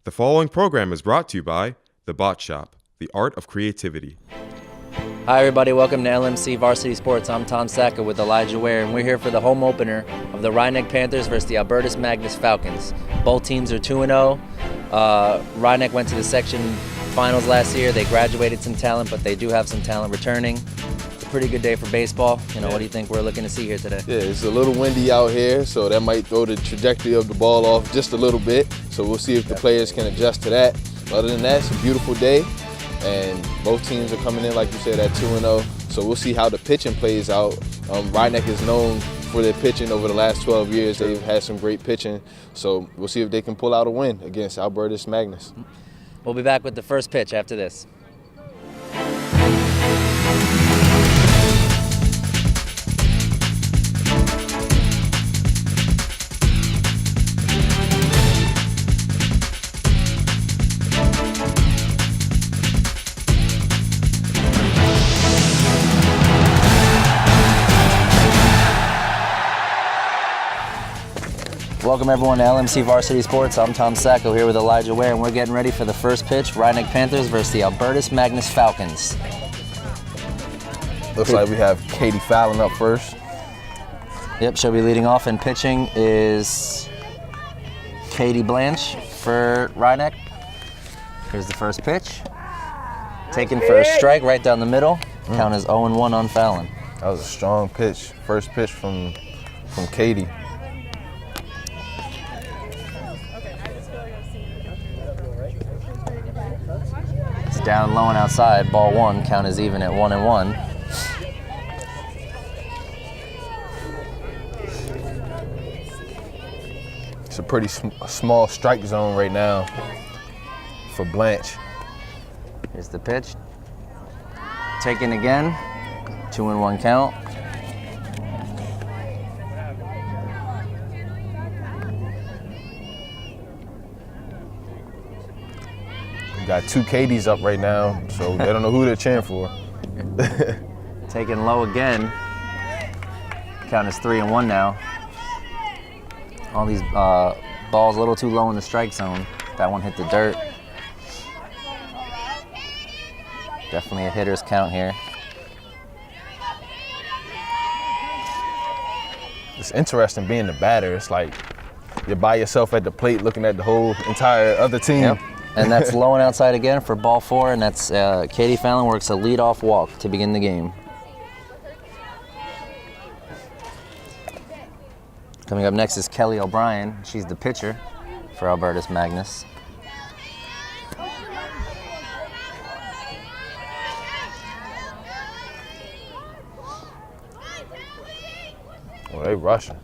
The following program is brought to you by The Bot Shop, the art of creativity. Hi everybody, welcome to LMC Varsity Sports. I'm Tom Sacca with Elijah Ware, and we're here for the home opener of the Rhinebeck Panthers versus the Albertus Magnus Falcons. Both teams are 2-0. Rhinebeck went to the section finals last year. They graduated some talent, but they do have some talent returning. It's a pretty good day for baseball. What do you think we're looking to see here today? Yeah, it's a little windy out here, so that might throw the trajectory of the ball off just a little bit. So we'll see if the players can adjust to that. Other than that, it's a beautiful day. And both teams are coming in, like you said, at 2-0. So we'll see how the pitching plays out. Rhinebeck is known for their pitching over the last 12 years. They've had some great pitching. So we'll see if they can pull out a win against Albertus Magnus. We'll be back with the first pitch after this. Welcome everyone to LMC Varsity Sports. I'm Tom Sacco here with Elijah Ware, and we're getting ready for the first pitch, Rhinebeck Panthers versus the Albertus Magnus Falcons. Looks like we have Katie Fallon up first. Yep, she'll be leading off, and pitching is Katie Blanche for Rhinebeck. Here's the first pitch. Taken for a strike right down the middle. Count is 0-1 on Fallon. That was a strong pitch. First pitch from Katie. Down low and outside, ball one, count is even at 1-1. It's a pretty small strike zone right now for Blanche. Here's the pitch. Taken again, 2-1 count. Got two Katies up right now, so they don't know who they're cheering for. Taken low again. Count is 3-1 now. All these balls a little too low in the strike zone. That one hit the dirt. Definitely a hitter's count here. It's interesting being the batter. It's like you're by yourself at the plate looking at the whole entire other team. Yep. And that's low and outside again for ball four, and that's Katie Fallon works a leadoff walk to begin the game. Coming up next is Kelly O'Brien. She's the pitcher for Albertus Magnus. Oh, they rushing.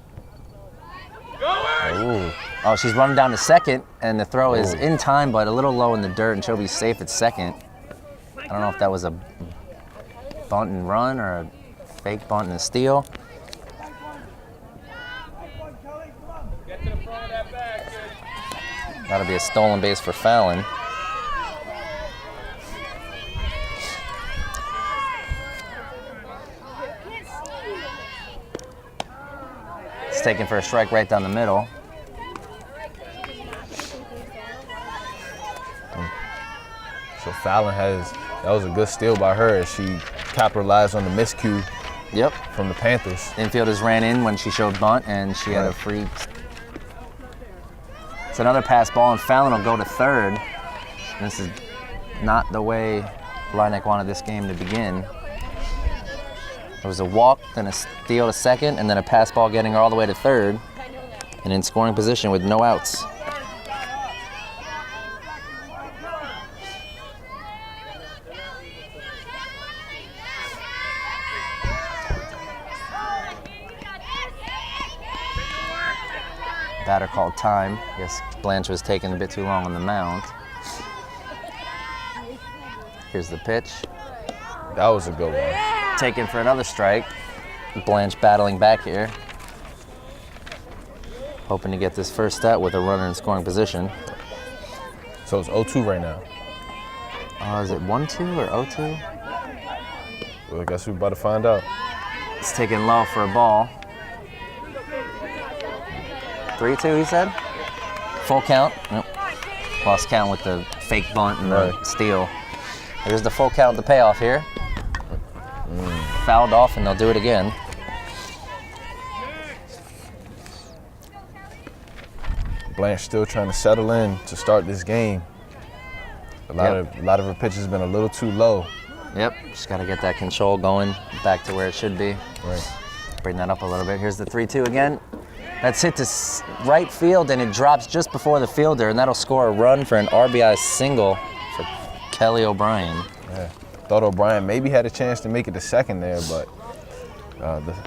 Ooh. Oh, she's running down to second, and the throw is in time, but a little low in the dirt, and she'll be safe at second. I don't know if that was a bunt and run or a fake bunt and a steal. That'll be a stolen base for Fallon. It's taken for a strike right down the middle. So Fallon that was a good steal by her as she capitalized on the miscue from the Panthers. Infielders ran in when she showed bunt, and she had a free. It's another pass ball, and Fallon will go to third. And this is not the way Rhinebeck wanted this game to begin. There was a walk, then a steal to second, and then a pass ball getting her all the way to third, and in scoring position with no outs. Batter called time. I guess Blanche was taking a bit too long on the mound. Here's the pitch. That was a good one. Taken for another strike. Blanche battling back here. Hoping to get this first out with a runner in scoring position. So it's 0-2 right now. Is it 1-2 or 0-2? Well, I guess we're about to find out. It's taken low for a ball. 3-2, he said? Full count. Yep. Lost count with the fake bunt and the steal. Here's the full count, the payoff here. Fouled off, and they'll do it again. Blanche still trying to settle in to start this game. A lot of her pitches been a little too low. Yep, just got to get that control going back to where it should be. Right. Bring that up a little bit. Here's the 3-2 again. That's hit to right field, and it drops just before the fielder, and that'll score a run for an RBI single for Kelly O'Brien. Yeah. Thought O'Brien maybe had a chance to make it to second there, but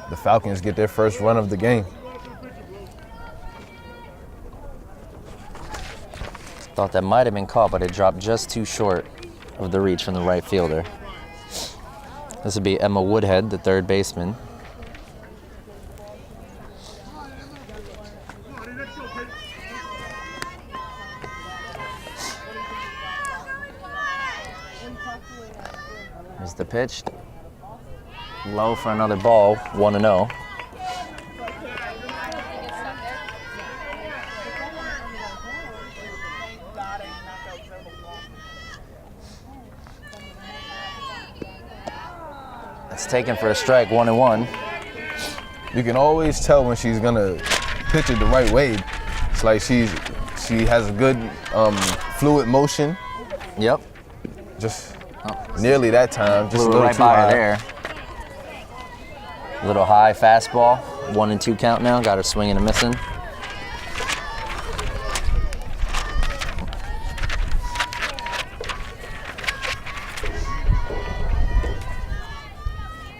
the Falcons get their first run of the game. Thought that might have been caught, but it dropped just too short of the reach from the right fielder. This would be Emma Woodhead, the third baseman. Here's the pitch. Low for another ball, 1-0. It's taken for a strike, 1-1. You can always tell when she's gonna pitch it the right way. It's like she has a good fluid motion. Yep. Just nearly that time. Just a little right too by her high. there. Little high fastball, 1-2 count now. Got her swinging and missing.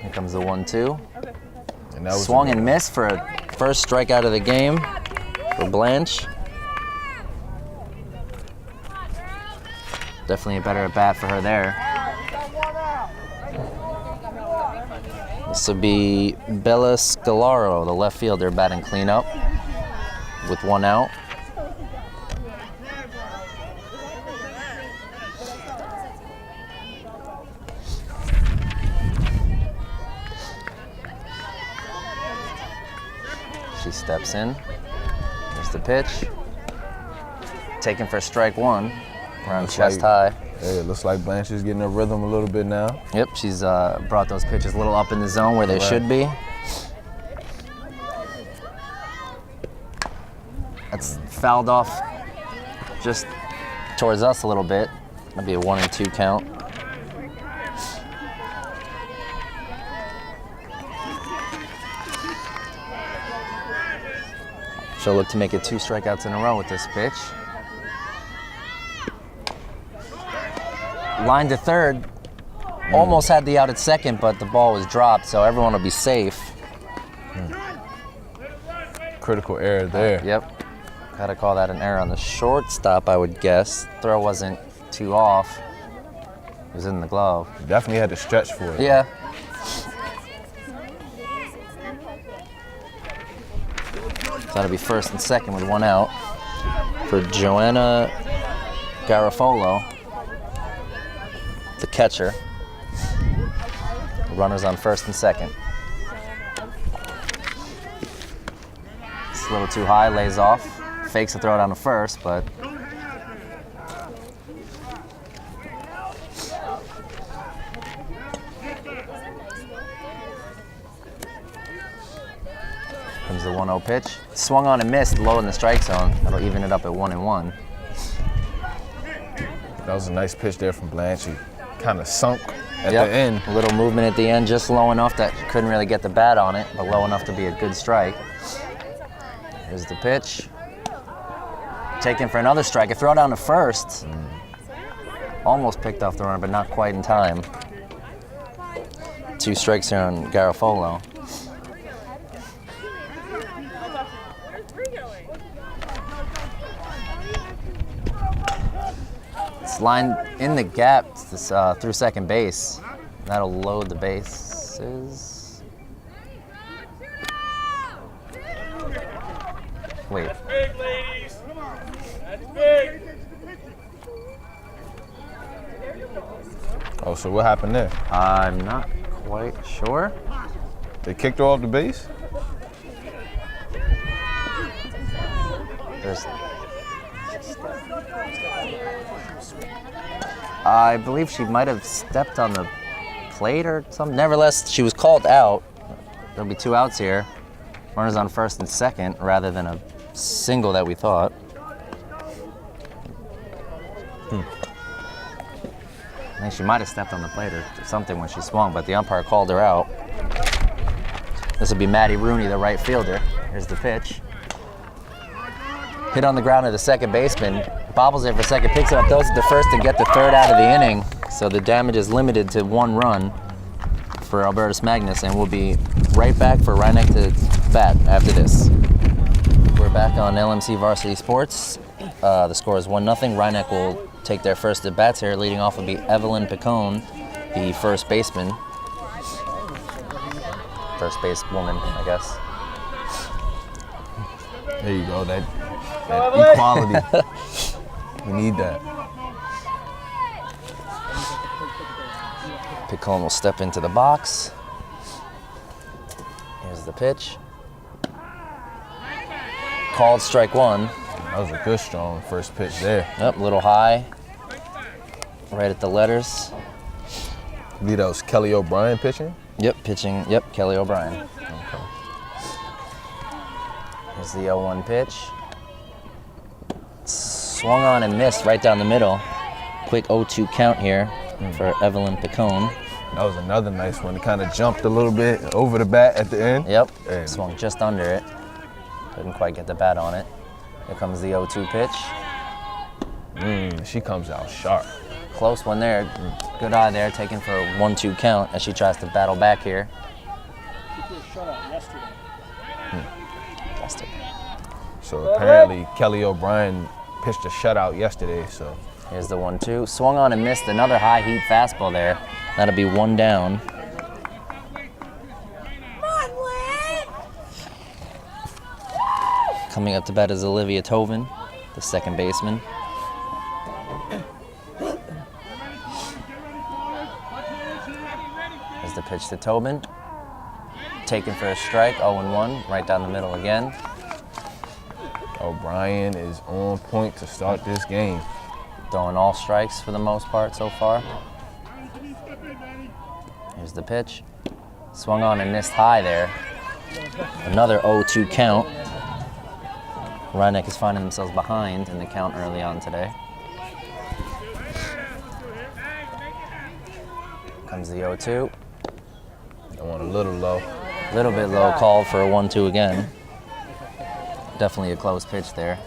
Here comes the 1-2. And that was Swung and missed for a first strikeout of the game for Blanche. Definitely a better at bat for her there. This will be Bella Scalaro, the left fielder, batting cleanup with 1 out. She steps in. There's the pitch. Taken for strike 1, around chest high. Yeah, it looks like Blanche is getting her rhythm a little bit now. Yep, she's brought those pitches a little up in the zone where they should be. That's fouled off just towards us a little bit. That'd be a 1-2 count. She'll look to make it 2 strikeouts in a row with this pitch. Line to third. Almost had the out at second, but the ball was dropped, so everyone will be safe. Critical error there. Yep. Gotta call that an error on the shortstop, I would guess. Throw wasn't too off. It was in the glove. Definitely had to stretch for it. Yeah. That'll be first and second with 1 out for Joanna Garofolo, the catcher. Runners on first and second. It's a little too high, lays off. Fakes a throw down to first, but comes the 1-0 pitch. Swung on and missed, low in the strike zone. That'll even it up at 1-1. That was a nice pitch there from Blanche. She kind of sunk at Yep. the end. A little movement at the end, just low enough that couldn't really get the bat on it, but low enough to be a good strike. Here's the pitch. Taken for another strike. A throw down to first. Almost picked off the runner, but not quite in time. 2 strikes here on Garofolo. It's lined in the gap through second base. That'll load the bases. Wait. Big, ladies. That's big. Oh, so what happened there? I'm not quite sure. They kicked her off the base? There's I believe she might have stepped on the plate or something. Nevertheless, she was called out. There'll be 2 outs here. Runners on first and second rather than a single that we thought. I think she might have stepped on the plate or something when she swung, but the umpire called her out. This will be Maddie Rooney, the right fielder. Here's the pitch. Hit on the ground to the second baseman. Bobbles there for second, picks it up, throws it to first, and get the 3rd out of the inning. So the damage is limited to 1 run for Albertus Magnus, and we'll be right back for Rhinebeck to bat after this. We're back on LMC Varsity Sports. The score is 1-0. Rhinebeck will take their first at bats here. Leading off will be Evelyn Picone, the first baseman. First base woman, I guess. There you go, that equality. We need that. Picone will step into the box. Here's the pitch. Called strike 1. That was a good, strong first pitch there. Yep, a little high. Right at the letters. I believe that was Kelly O'Brien pitching. Yep, pitching. Yep, Kelly O'Brien. Okay. Here's the 0-1 pitch. Swung on and missed right down the middle. Quick 0-2 count here for Evelyn Picone. That was another nice one. It kind of jumped a little bit over the bat at the end. Yep, And swung just under it. Couldn't quite get the bat on it. Here comes the 0-2 pitch. She comes out sharp. Close one there. Good eye there, taken for a 1-2 count as she tries to battle back here. She did a shutout yesterday. So apparently Kelly O'Brien pitched a shutout yesterday. So Here's the 1-2. Swung on and missed another high heat fastball there. That'll be 1 down. Coming up to bat is Olivia Tovin, the second baseman. Here's the pitch to Tobin. Taken for a strike, 0-1, right down the middle again. O'Brien is on point to start this game. Throwing all strikes for the most part so far. Here's the pitch. Swung on and missed high there. Another 0-2 count. Rhinebeck is finding themselves behind in the count early on today. Comes the 0-2. I want a little low. A little bit low, called for a 1-2 again. Definitely a close pitch there.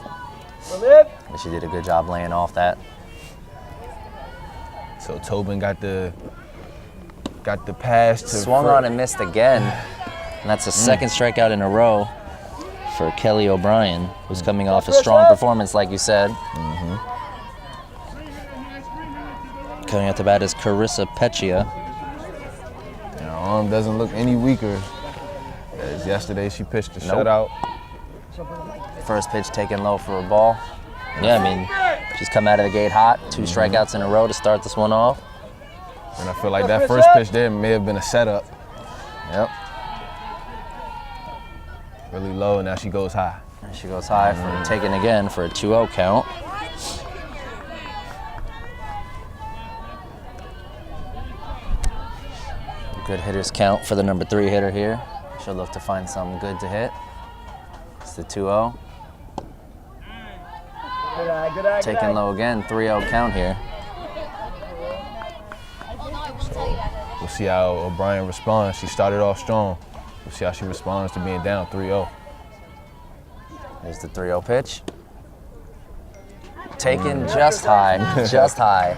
But she did a good job laying off that. So Tobin got the pass to Swung on and missed again. And that's the second strikeout in a row for Kelly O'Brien, who's coming off a strong performance, like you said. Coming out to bat is Carissa Peccia. And her arm doesn't look any weaker. As yesterday she pitched a shutout. First pitch taken low for a ball. Yeah, I mean, she's come out of the gate hot. 2 strikeouts in a row to start this one off. And I feel like that first pitch there may have been a setup. Yep. Really low, and now she goes high. And she goes high for taken again for a 2-0 count. Good hitters count for the number 3 hitter here. She'll look to find something good to hit. It's the 2-0. Taken low again, 3-0 count here. We'll see how O'Brien responds. She started off strong. We'll see how she responds to being down 3-0. Here's the 3-0 pitch. Taken just high, just high.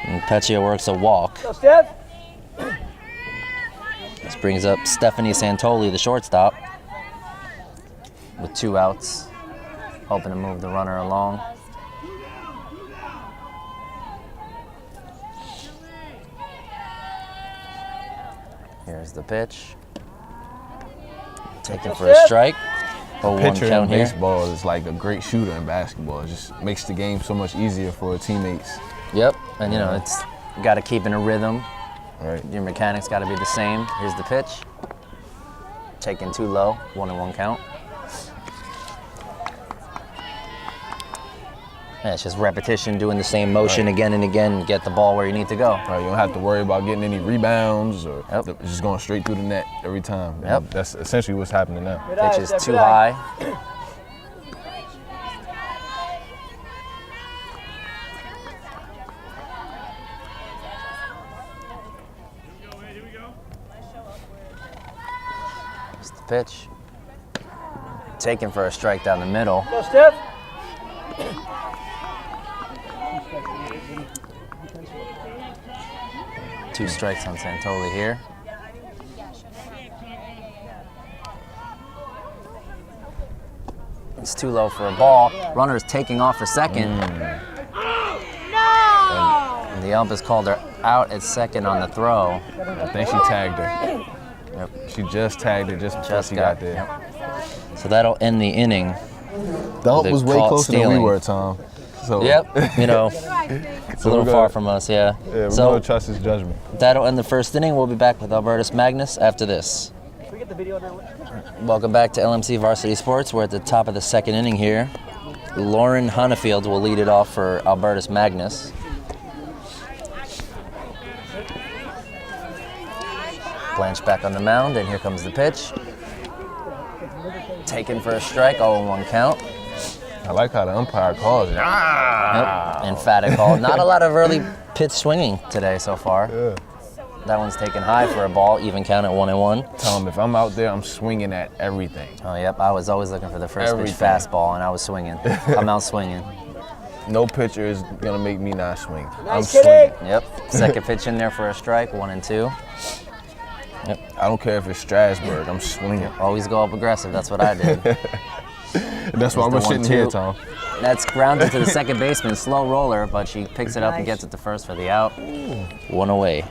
And Peccia works a walk. This brings up Stephanie Santoli, the shortstop, with 2 outs, hoping to move the runner along. Here's the pitch. Taken for a strike. 0-1 Pitcher in count here. baseball is like a great shooter in basketball. It just makes the game so much easier for her teammates. Yep, and you know, it's got to keep in a rhythm. Right. Your mechanics got to be the same. Here's the pitch. Taken too low, 1-1 count. Yeah, it's just repetition, doing the same motion again and again, get the ball where you need to go. Right, you don't have to worry about getting any rebounds or Yep. it's just going straight through the net every time. Yep. And that's essentially what's happening now. Pitch is too high. It's the pitch. Taken for a strike down the middle. Go, Steph. 2 strikes on Santoli here. It's too low for a ball. Runner is taking off for second. And the ump has called her out at second on the throw. I think she tagged her. Yep. She just tagged her just before she got there. Yep. So that'll end the inning. The ump The was way caught closer than we stealing. were, Tom. So, Yep, you know, it's a So little we're far gonna- from us, yeah. Yeah, we're So going to trust his judgment. that'll end the first inning. We'll be back with Albertus Magnus after this. Can we get the video now? Welcome back to LMC Varsity Sports. We're at the top of the second inning here. Lauren Honefield will lead it off for Albertus Magnus. Blanche back on the mound, and here comes the pitch. Taken for a strike, 0-1 count. I like how the umpire calls it. Yep. Emphatic call. Not a lot of early pitch swinging today so far. Yeah. That one's taken high for a ball, even count at 1-1. Tell him if I'm out there, I'm swinging at everything. Oh, yep. I was always looking for the first pitch Everything. fastball, and I was swinging. I'm out swinging. No pitcher is going to make me not swing. I'm Nice kitty. swinging. Yep. Second pitch in there for a strike, 1-2. I don't care if it's Strasburg, I'm swinging. Always go up aggressive. That's what I did. That's why Here's we're the sitting 1-2. here, Tom. That's grounded to the second baseman. Slow roller, but she picks it up and gets it to first for the out. 1 away.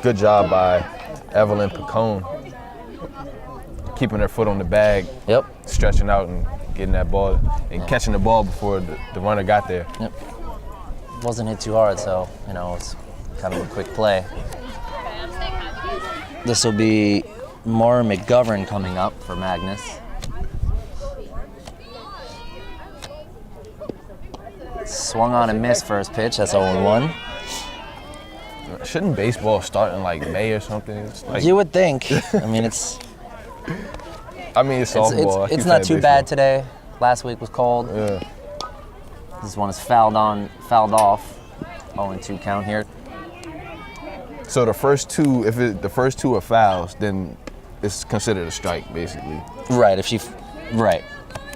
Good job by Evelyn Picone. Keeping her foot on the bag, Yep. stretching out and getting that ball and catching the ball before the runner got there. Yep. Wasn't hit too hard, so, you know, it's kind of a quick play. This will be Maura McGovern coming up for Magnus. Swung on and missed first pitch. That's 0-1. Shouldn't baseball start in like May or something? It's like, You would think. I mean, it's softball. I keep it's not saying too bad baseball. today. Last week was cold. Yeah. This one is fouled off. 0-2 count here. So the first two, the first two are fouls, then it's considered a strike, basically. Right. Right.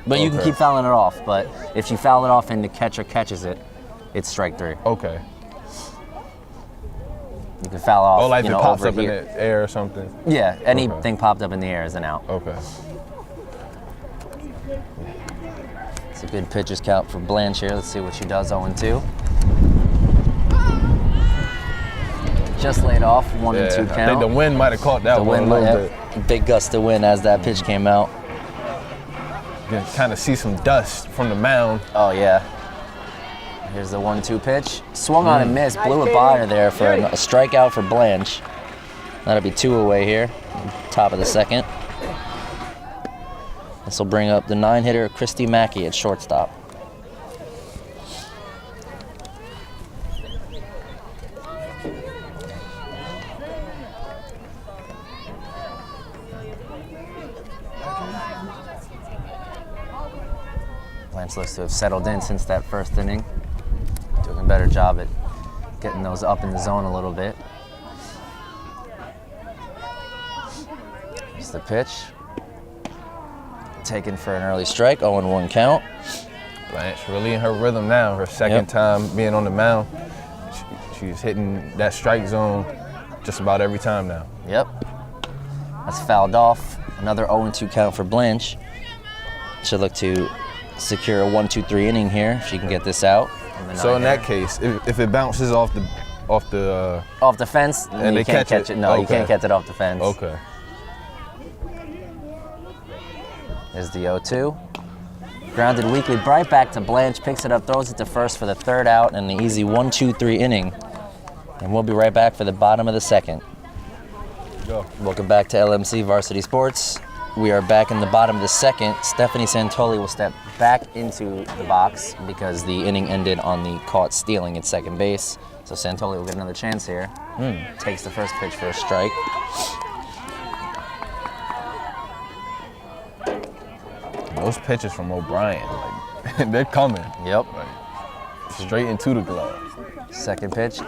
But you can Okay. keep fouling it off. But if you foul it off and the catcher catches it, it's strike 3. Okay. You can foul off. Oh, like you if know, it pops over up in here. the air or something. Yeah. Anything popped up in the air is an out. Okay. It's a good pitcher's count for Blanche here. Let's see what she does. 0-2. Just laid off. 1-2 count. I think the wind might have caught that The one wind, a little yep. Big gust of wind as that pitch came out. bit. You can kind of see some dust from the mound. Oh, yeah. Here's the 1-2 pitch. Swung on and missed. Blew it by her there for a strikeout for Blanche. That'll be 2 away here. Top of the second. This will bring up the 9-hitter Christy Mackey at shortstop. Blanche looks to have settled in since that first inning. Doing a better job at getting those up in the zone a little bit. Here's the pitch. Taken for an early strike, 0-1 count. Blanche really in her rhythm now. Her second Yep. time being on the mound. She's hitting that strike zone just about every time now. Yep. That's fouled off. Another 0-2 count for Blanche. She'll look to secure a 1-2-3 inning here if she can get this out. So in that case, if it bounces off the off the fence, and you they can't catch catch it? it. No, you Okay. can't catch it off the fence. okay. There's the 0-2. Grounded weakly, right back to Blanche, picks it up, throws it to first for the third out, and the easy 1-2-3 inning. And we'll be right back for the bottom of the second. Go. Welcome back to LMC Varsity Sports. We are back in the bottom of the second. Stephanie Santoli will step back into the box because the inning ended on the caught stealing at second base. So Santoli will get another chance here. Takes the first pitch for a strike. Those pitches from O'Brien, like, they're coming. Yep. Like, straight into the glove. Second pitch.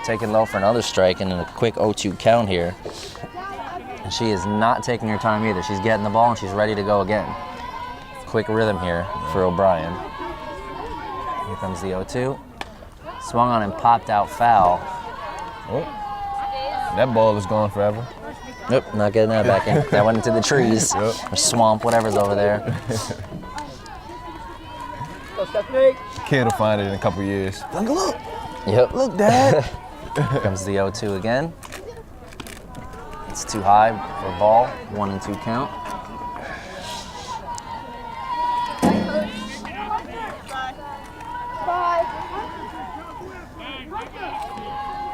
Taken low for another strike and then a quick 0-2 count here. And she is not taking her time either. She's getting the ball and she's ready to go again. Quick rhythm here for O'Brien. Here comes the 0-2. Swung on and popped out foul. Oh, that ball is gone forever. Nope, not getting that back in. That went into the trees Yep. or swamp, whatever's over there. Go, Stephanie. Kid will find it in a couple years. Look, Yep. look, Dad. Here comes the 0-2 again. It's too high for a ball. 1-2 count.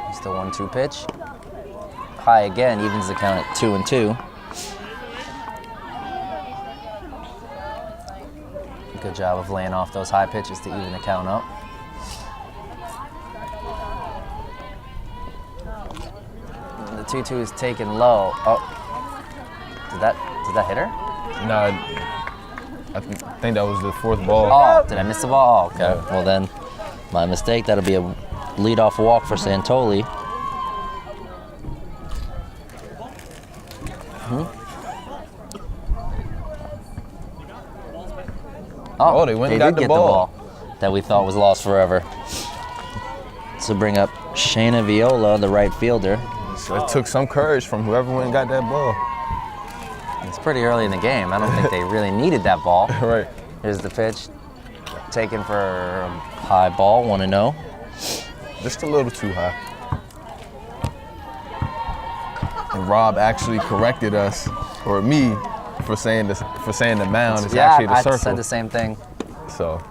It's the 1-2 pitch. High again, evens the count at 2-2. Good job of laying off those high pitches to even the count up. The 2-2 is taken low. Oh, did that hit her? No, I think that was the fourth ball. Oh, did I miss the ball? Oh, okay. Well then, my mistake. That'll be a leadoff walk for Santoli. Oh, they went and got did the get ball. the ball that we thought was lost forever. So bring up Shayna Viola, the right fielder. So it took some courage from whoever went and got that ball. It's pretty early in the game. I don't think they really needed that ball. Right. Here's the pitch, taken for a high ball, 1-0. Just a little too high. And Rob actually corrected us, or me, for saying the mound is actually the circle. I said the same thing. So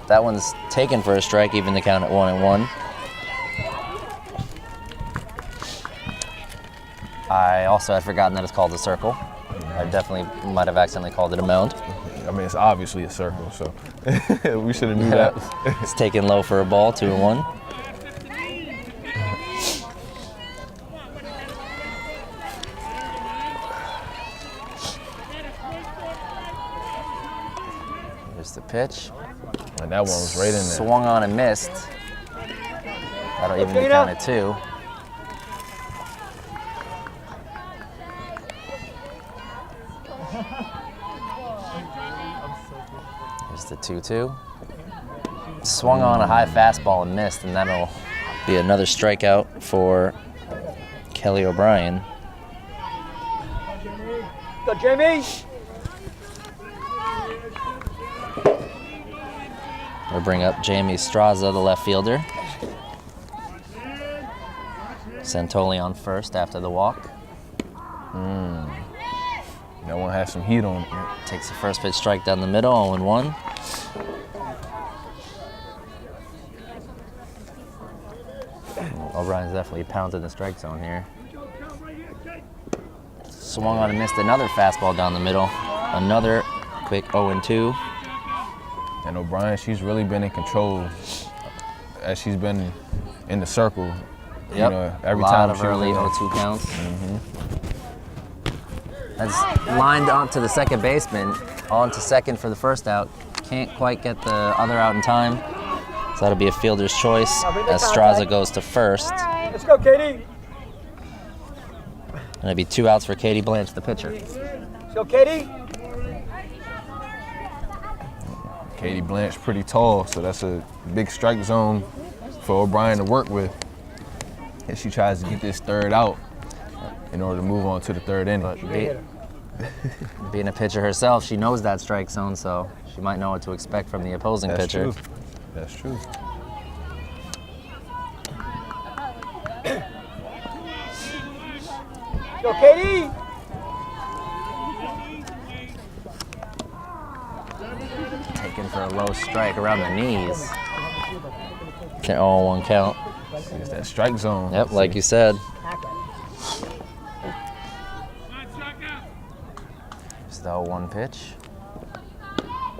That one's taken for a strike, even the count at 1-1. I also had forgotten that it's called a circle. I definitely might have accidentally called it a mound. I mean, it's obviously a circle, so we should have knew that. It's taken low for a ball, 2-1. Here's the pitch. And that one was right in there. Swung on and missed. That'll even the count at 2. Here's the 2-2. Swung on a high fastball and missed, and that'll be another strikeout for Kelly O'Brien. Go, Jamie. We'll bring up Jamie Straza, the left fielder. Santoli on first after the walk. That one has some heat on it. Takes the first pitch strike down the middle, 0-1. O'Brien's definitely pounded the strike zone here. Swung on and missed another fastball down the middle. Another quick 0-2. And O'Brien, she's really been in control as she's been in the circle. Yep. You know, every a lot time of she was early in there. 0-2 counts. That's lined on to the second baseman, on to second for the first out. Can't quite get the other out in time. So that'll be a fielder's choice as Straza goes to first. Let's go, Katie. And it'll be 2 outs for Katie Blanche, the pitcher. Let's go, Katie. Katie Blanche pretty tall, so that's a big strike zone for O'Brien to work with. And she tries to get this third out in order to move on to the third inning. But being a pitcher herself, she knows that strike zone, so she might know what to expect from the opposing That's pitcher. true. That's true. Let's go, Katie. Taken for a low strike around the knees. 0-1 count. It's that strike zone. Yep, like you said. 0-1 pitch.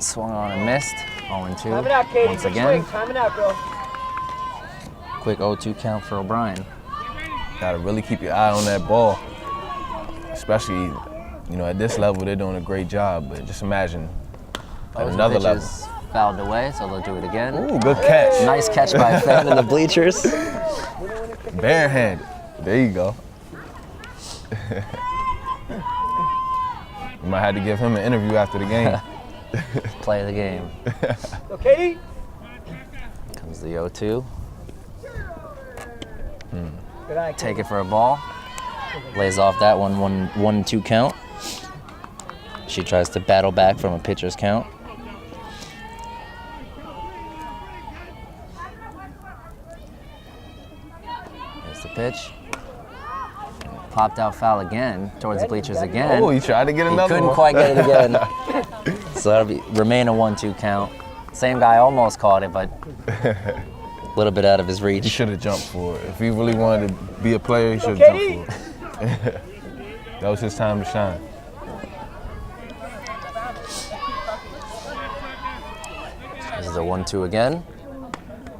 Swung on and missed. 0-2 Time it out, Katie. once Good again. swing. Time it out, girl. Quick 0-2 count for O'Brien. Gotta really keep your eye on that ball. Especially, you know, at this level, they're doing a great job. But just imagine at another level. Fouled away, so they'll do it again. Ooh, good catch. Nice catch by a fan in the bleachers. Barehanded. There you go. You might have to give him an interview after the game. Play the game. Go, Katie. Comes the 0-2. Good eye, Katie. Take it for a ball. Lays off that 1-2 count. She tries to battle back from a pitcher's count. Here's the pitch. Popped out foul again towards the bleachers again. Oh, he tried to get another He couldn't one. quite get it again. So that'll remain a 1-2 count. Same guy almost caught it, but a little bit out of his He reach. should have jumped for it. If he really wanted to be a player, he should Katie. have jumped for it. That was his time to shine. This is a 1-2 again.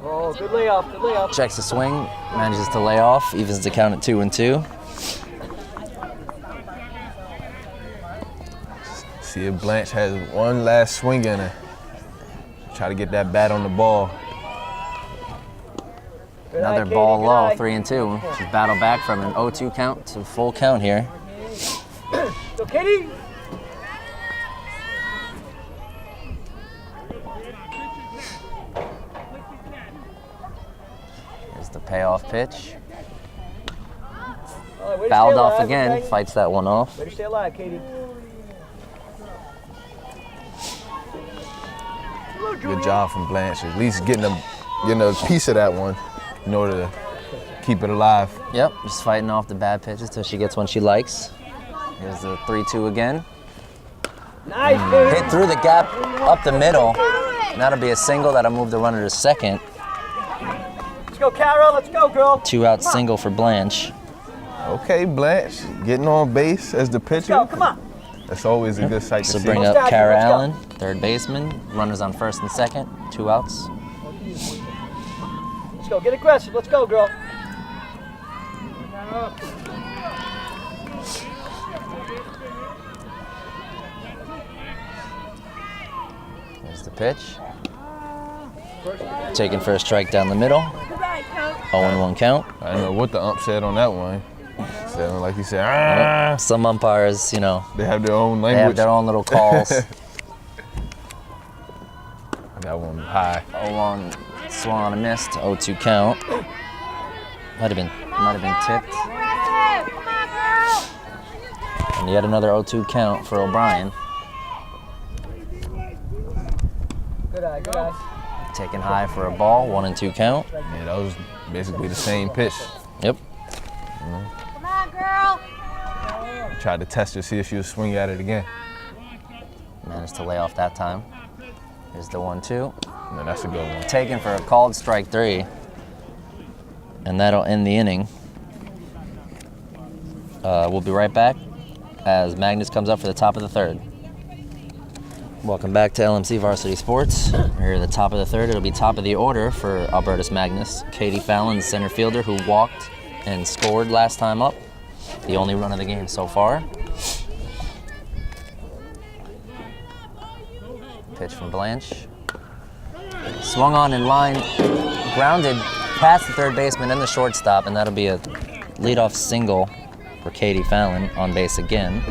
Oh, good layoff. Good layoff. Checks the swing, manages to lay off, evens the count at 2-2. See if Blanche has one last swing in her. Try to get that bat on the ball. Good Another eye, Katie. ball Good low, eye. 3-2. She's battled back from an 0-2 count to full count here. Go, Katie. Here's the payoff pitch. All right, way to Fouled stay off alive, again, okay? fights that one off. Way to stay alive, Katie. Good job from Blanche. At least getting a piece of that one in order to keep it alive. Yep, just fighting off the bad pitches till she gets one she likes. Here's the 3-2 again. Nice, Katie. Hit through the gap up the middle. And that'll be a single that'll move the runner to second. Let's go, Carol. Let's go, girl. 2-out single for Blanche. Okay, Blanche, getting on base as the Let's go. pitcher. Come on. That's always a good sight to So see. bring Let's up go, Kara let's go. Allen, third baseman. Runners on first and second, 2 outs. Let's go. Get aggressive. Let's go, girl. Here's the pitch. Taken for a strike down the middle. 0-1 count. I don't know what the ump said on that one. Sounded like he said, ah. Some umpires, you know, They have their own they language. have their own little calls. That one high. 0-1 swung on a missed. 0-2 count. Might have been tipped. And yet another 0-2 count for O'Brien. Good eye. Good eye. Taken high for a ball. 1-2 count. Yeah, that was basically the same pitch. Yep. Come on, girl. Tried to test her, see if she would swing at it again. Managed to lay off that time. Here's the 1-2. No, that's a good one. Taken for a called strike 3. And that'll end the inning. We'll be right back as Magnus comes up for the top of the third. Welcome back to LMC Varsity Sports. We're here at the top of the third. It'll be top of the order for Albertus Magnus. Katie Fallon, the center fielder, who walked and scored last time up. The only run of the game so far. Pitch from Blanche. Swung on in line, grounded past the third baseman and the shortstop, and that'll be a leadoff single for Katie Fallon on base again.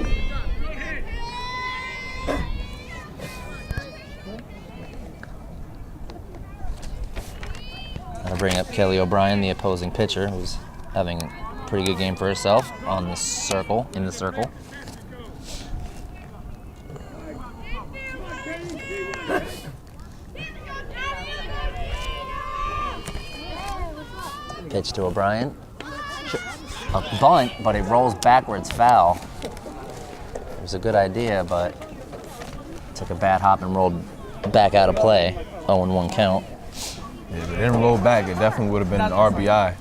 That'll bring up Kelly O'Brien, the opposing pitcher, who's having a pretty good game for herself on the circle, in the circle. Pitch to O'Brien. A bunt, but it rolls backwards foul. It was a good idea, but took a bad hop and rolled back out of play. 0-1 count. Yeah, if it didn't roll back, it definitely would have been an RBI.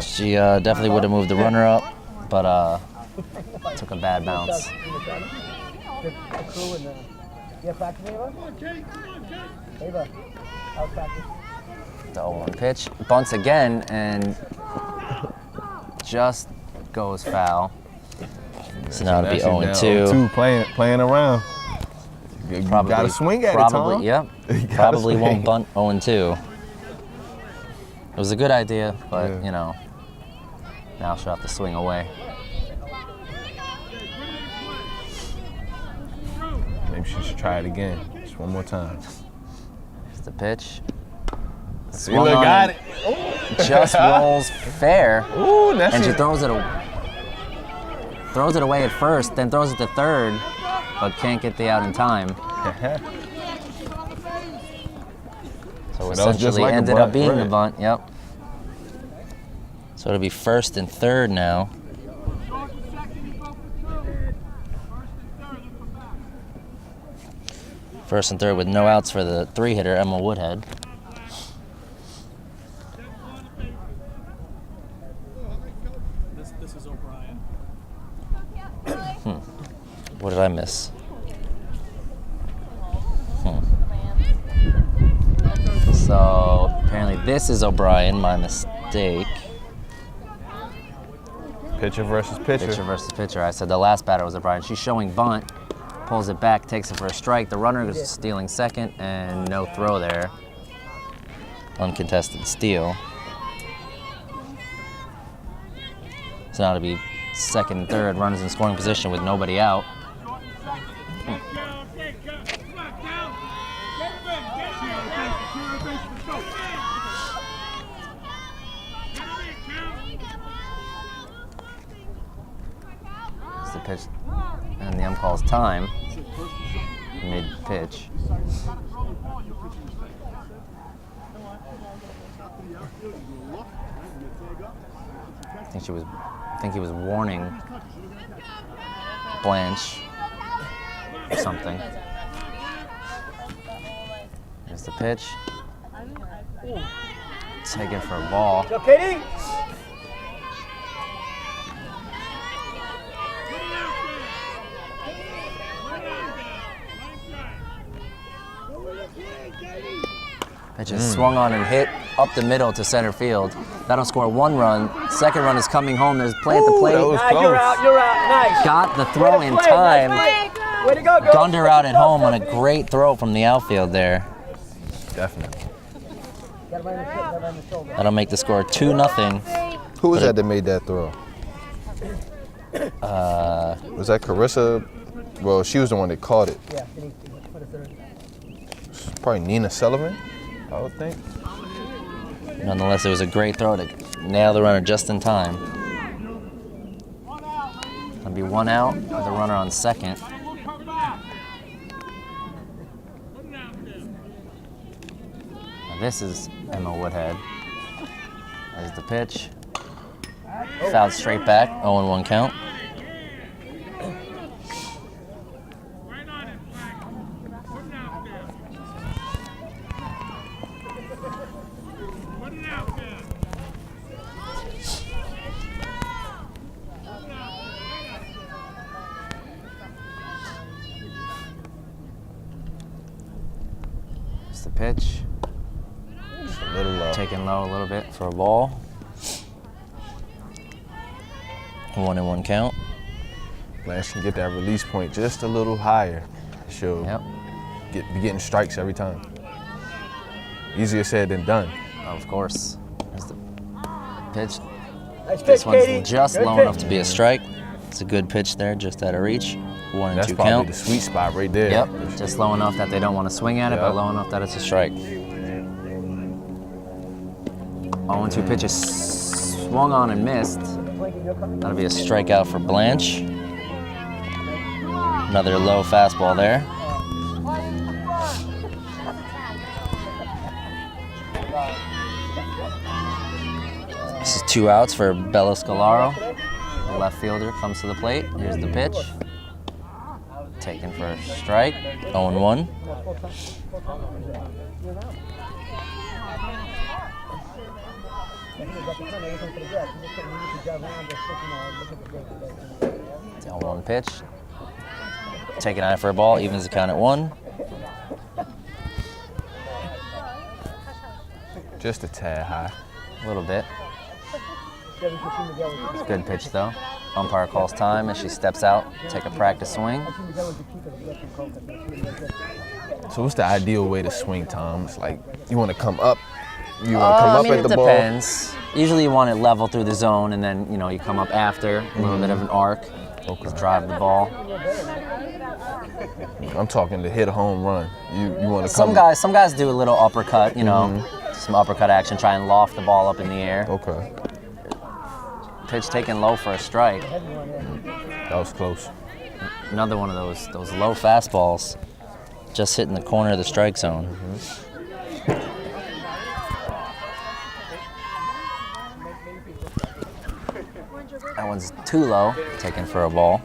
She definitely would have moved the runner up, but took a bad bounce. The crew and the... You have practice, Ava? Ava, how's practice? The 0-1 pitch. Bunts again and just goes foul. So now it'll be 0-2. 2 playing around. You gotta swing at it, Tom. Yep. Probably won't bunt 0-2. It was a good idea, but you know, now she'll have to swing away. Maybe she should try it again. Just one more time. Here's the pitch. See, look, got it. Just rolls fair. Ooh, and she throws it away at first, then throws it to third, but can't get the out in time. So essentially like ended up being the bunt. Yep. So it'll be first and third now. First and third with no outs for the 3-hitter, Emma Woodhead. This is O'Brien. What did I miss? So apparently this is O'Brien, my mistake. Pitcher versus pitcher. Pitcher versus pitcher. I said the last batter was O'Brien. She's showing bunt, pulls it back, takes it for a strike. The runner is stealing second and no throw there. Uncontested steal. So now it'll be second and third, runners in scoring position with nobody out. It's the pitch, and the ump calls time, mid-pitch. I think he was warning Blanche or something. Here's the pitch. Take it for a ball. Go, Katie! Pitch is swung on and hit up the middle to center field. That'll score 1 run. Second run is coming home. There's play at the plate. That was close. You're out, nice. Got the throw in time. Nice. Way to go, girl. Gunned her out at home on a great throw from the outfield there. Definitely. That'll make the score 2-0. Who was that made that throw? Was that Carissa? Well, she was the one that caught it. Yeah, put a third. Probably Nina Sullivan, I would think. Nonetheless, it was a great throw to nail the runner just in time. That'll be 1 out with a runner on second. Now this is Emma Woodhead. There's the pitch. Fouled straight back, 0-1 count. It's the pitch. Just a little low. Taken low a little bit for a ball. 1-1 count. Blanche can get that release point just a little higher. She'll be getting strikes every time. Easier said than done. Of course. There's the pitch. Nice pitch, This one's Katie. just Good low pitch. enough to be a strike. It's a good pitch there, just out of reach. 1 and That's 2 probably count. the sweet spot right there. Yep, just low enough that they don't want to swing at it, but Yep. low enough that it's a strike. 0-2 pitch is swung on and missed. That'll be a strikeout for Blanche. Another low fastball there. This is 2 outs for Bella Scalaro. The left fielder comes to the plate. Here's the pitch. Taken for a strike. 0-1. It's a 0-1 pitch. Taking high for a ball, evens the count at 1. Just a tad high. A little bit. It's a good pitch though. Umpire calls time as she steps out, take a practice swing. So what's the ideal way to swing, Tom? It's like you want to come up. You want to come up at the ball. It depends. Usually you want it level through the zone, and then you come up after a little bit of an arc. Okay. Drive the ball. I'm talking to hit a home run. You want to Some guys do a little uppercut. Some uppercut action, try and loft the ball up in the air. Okay. Pitch taken low for a strike. That was close. Another one of those low fastballs, just hitting the corner of the strike zone. That one's too low, taken for a ball.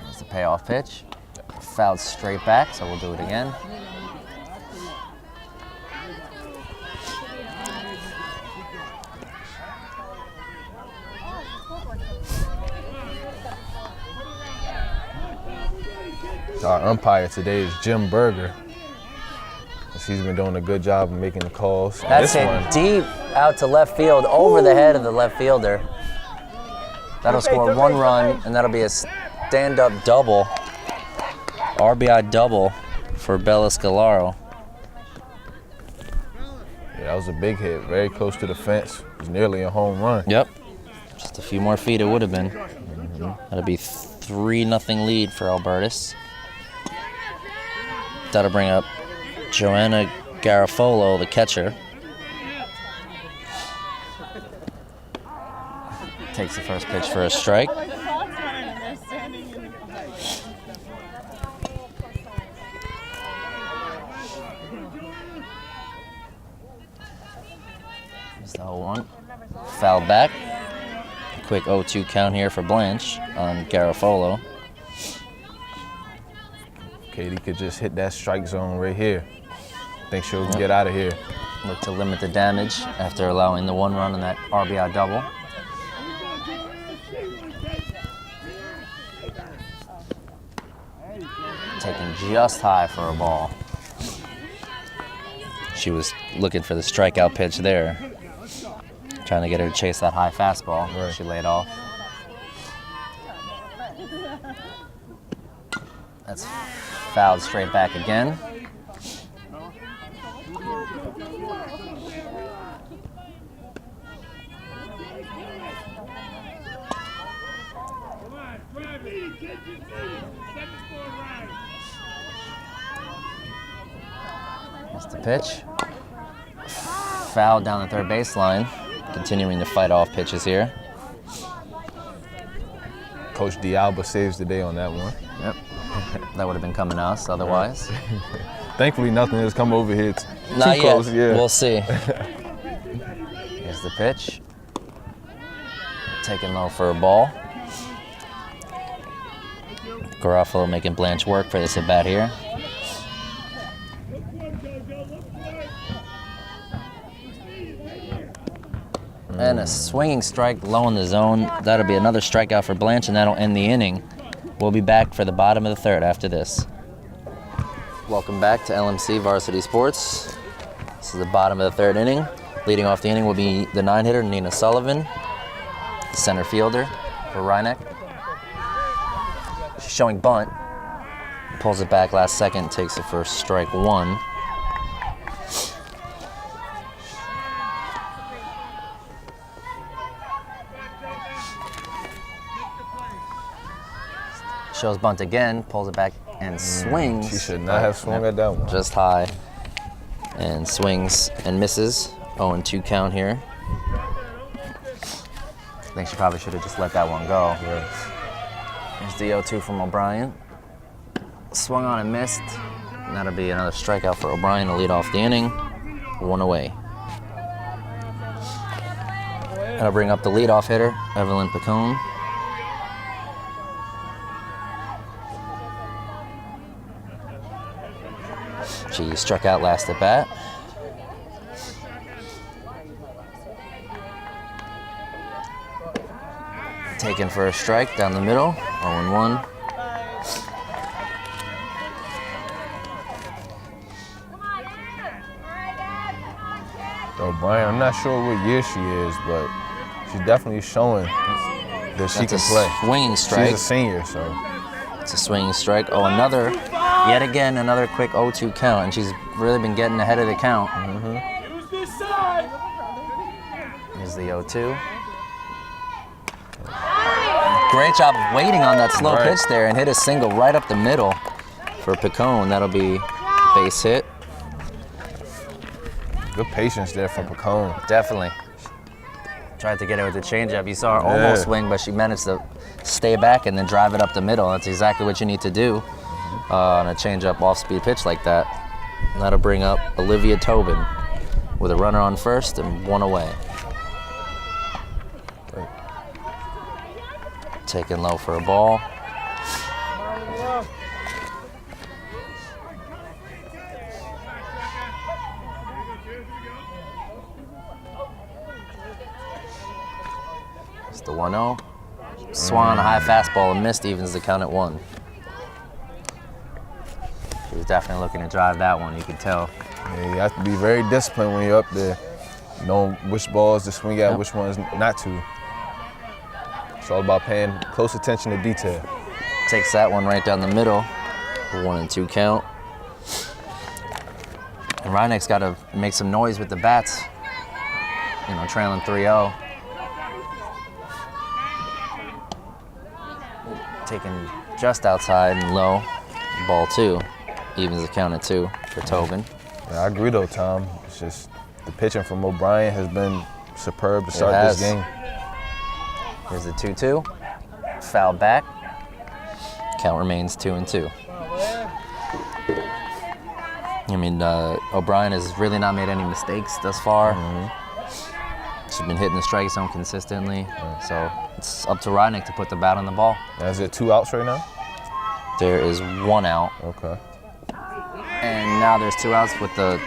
That's the payoff pitch. Fouled straight back, so we'll do it again. Our umpire today is Jim Berger. He's been doing a good job of making the calls. That's hit deep out to left field, over the head of the left fielder. That'll score 1 run, and that'll be a stand-up double, RBI double for Bella Scalaro. Yeah, that was a big hit, very close to the fence. It was nearly a home run. Yep, just a few more feet it would have been. That'll be 3-0 lead for Albertus. That'll bring up Joanna Garofalo, the catcher. Takes the first pitch for a strike. Here's the 0-1. Foul back. Quick 0-2 count here for Blanche on Garofalo. Katie could just hit that strike zone right here. Think she'll get out of here. Look to limit the damage after allowing the 1 run on that RBI double. Taken just high for a ball. She was looking for the strikeout pitch there. Trying to get her to chase that high fastball. Right. She laid off. That's fouled straight back again. That's the pitch. Fouled down the third baseline. Continuing to fight off pitches here. Coach D'Alba saves the day on that one. Yep. That would have been coming to us otherwise. Thankfully, nothing has come over here too Not close. yet. Yeah. We'll see. Here's the pitch. Taken low for a ball. Garofalo making Blanche work for this at bat here. And a swinging strike low in the zone. That'll be another strikeout for Blanche, and that'll end the inning. We'll be back for the bottom of the third after this. Welcome back to LMC Varsity Sports. This is the bottom of the third inning. Leading off the inning will be the 9-hitter, Nina Sullivan, the center fielder for Rhineck. She's showing bunt. Pulls it back last second, takes it for strike 1. Shows bunt again, pulls it back and swings. She should not have swung at that one. Just high. And swings and misses. 0-2 count here. I think she probably should have just let that one go. Right. Here's the 0-2 from O'Brien. Swung on and missed. And that'll be another strikeout for O'Brien to lead off the inning. 1 away. That'll bring up the leadoff hitter, Evelyn Picone. She struck out last at bat. Taken for a strike down the middle, 0-1. O'Brien, I'm not sure what year she is, but she's definitely showing that she can play. Swinging strike. She's a senior, so. It's a swinging strike. Oh, yet again, another quick 0-2 count, and she's really been getting ahead of the count. Here's the 0-2. Great job of waiting on that slow pitch there and hit a single right up the middle for Picone. That'll be base hit. Good patience there from Picone. Definitely. Tried to get it with the changeup. You saw her almost swing, but she managed to stay back and then drive it up the middle. That's exactly what you need to do on a changeup off-speed pitch like that. And that'll bring up Olivia Tobin with a runner on first and one away. Taken low for a ball. It's the 1-0. Swung on a high fastball and missed, evens the count at 1. She was definitely looking to drive that one, you could tell. Yeah, you have to be very disciplined when you're up there, knowing which balls to swing at, which ones not to. It's all about paying close attention to detail. Takes that one right down the middle. 1-2 count. And Reinek's got to make some noise with the bats. You know, trailing 3-0. Taken just outside and low. Ball 2. Evens the count at 2 for Tobin. Yeah, I agree though, Tom. It's just the pitching from O'Brien has been superb to start this game. Here's the 2-2. Foul back. Count remains 2-2. I mean, O'Brien has really not made any mistakes thus far. She's been hitting the strike zone consistently. So it's up to Reinek to put the bat on the ball. Is there 2 outs right now? There is 1 out. Okay. And now there's 2 outs with the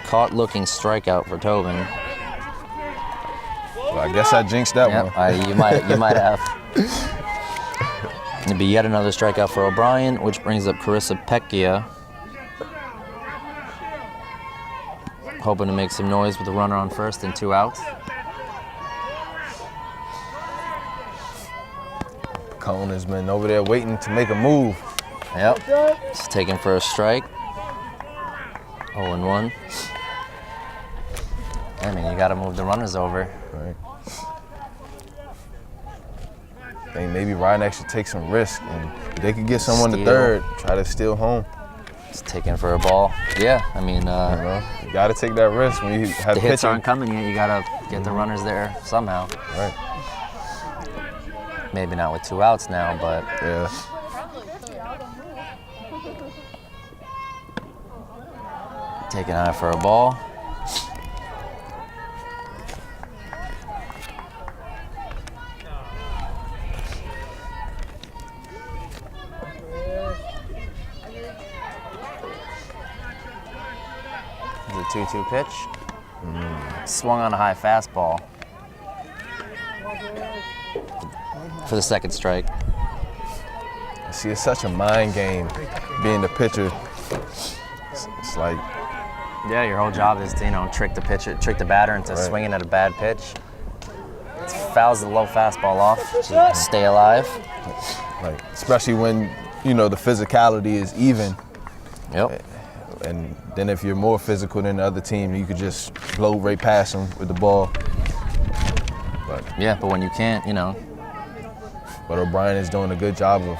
caught-looking strikeout for Tobin. Well, I guess I jinxed that one. You might have. It'll be yet another strikeout for O'Brien, which brings up Carissa Pecchia. Hoping to make some noise with a runner on first and 2 outs. Cone has been over there waiting to make a move. Yep. It's taken for a strike. 0-1. I mean, you got to move the runners over. Right. I think maybe Reinek should take some risk, and if they could get someone to third, try to steal home. It's taken for a ball. Yeah, I mean, you got to take that risk when you have the pitching. hits aren't coming yet. You got to get the runners there somehow. Right. Maybe not with 2 outs now, but yeah. Taking high for a ball. The 2-2 pitch. Swung on a high fastball for the second strike. See, it's such a mind game being the pitcher. It's like, yeah, your whole job is to, trick the pitcher, trick the batter into swinging at a bad pitch. It fouls the low fastball off to stay alive. Like, especially when, the physicality is even. Yep. And then if you're more physical than the other team, you could just blow right past them with the ball. But when you can't, But O'Brien is doing a good job of,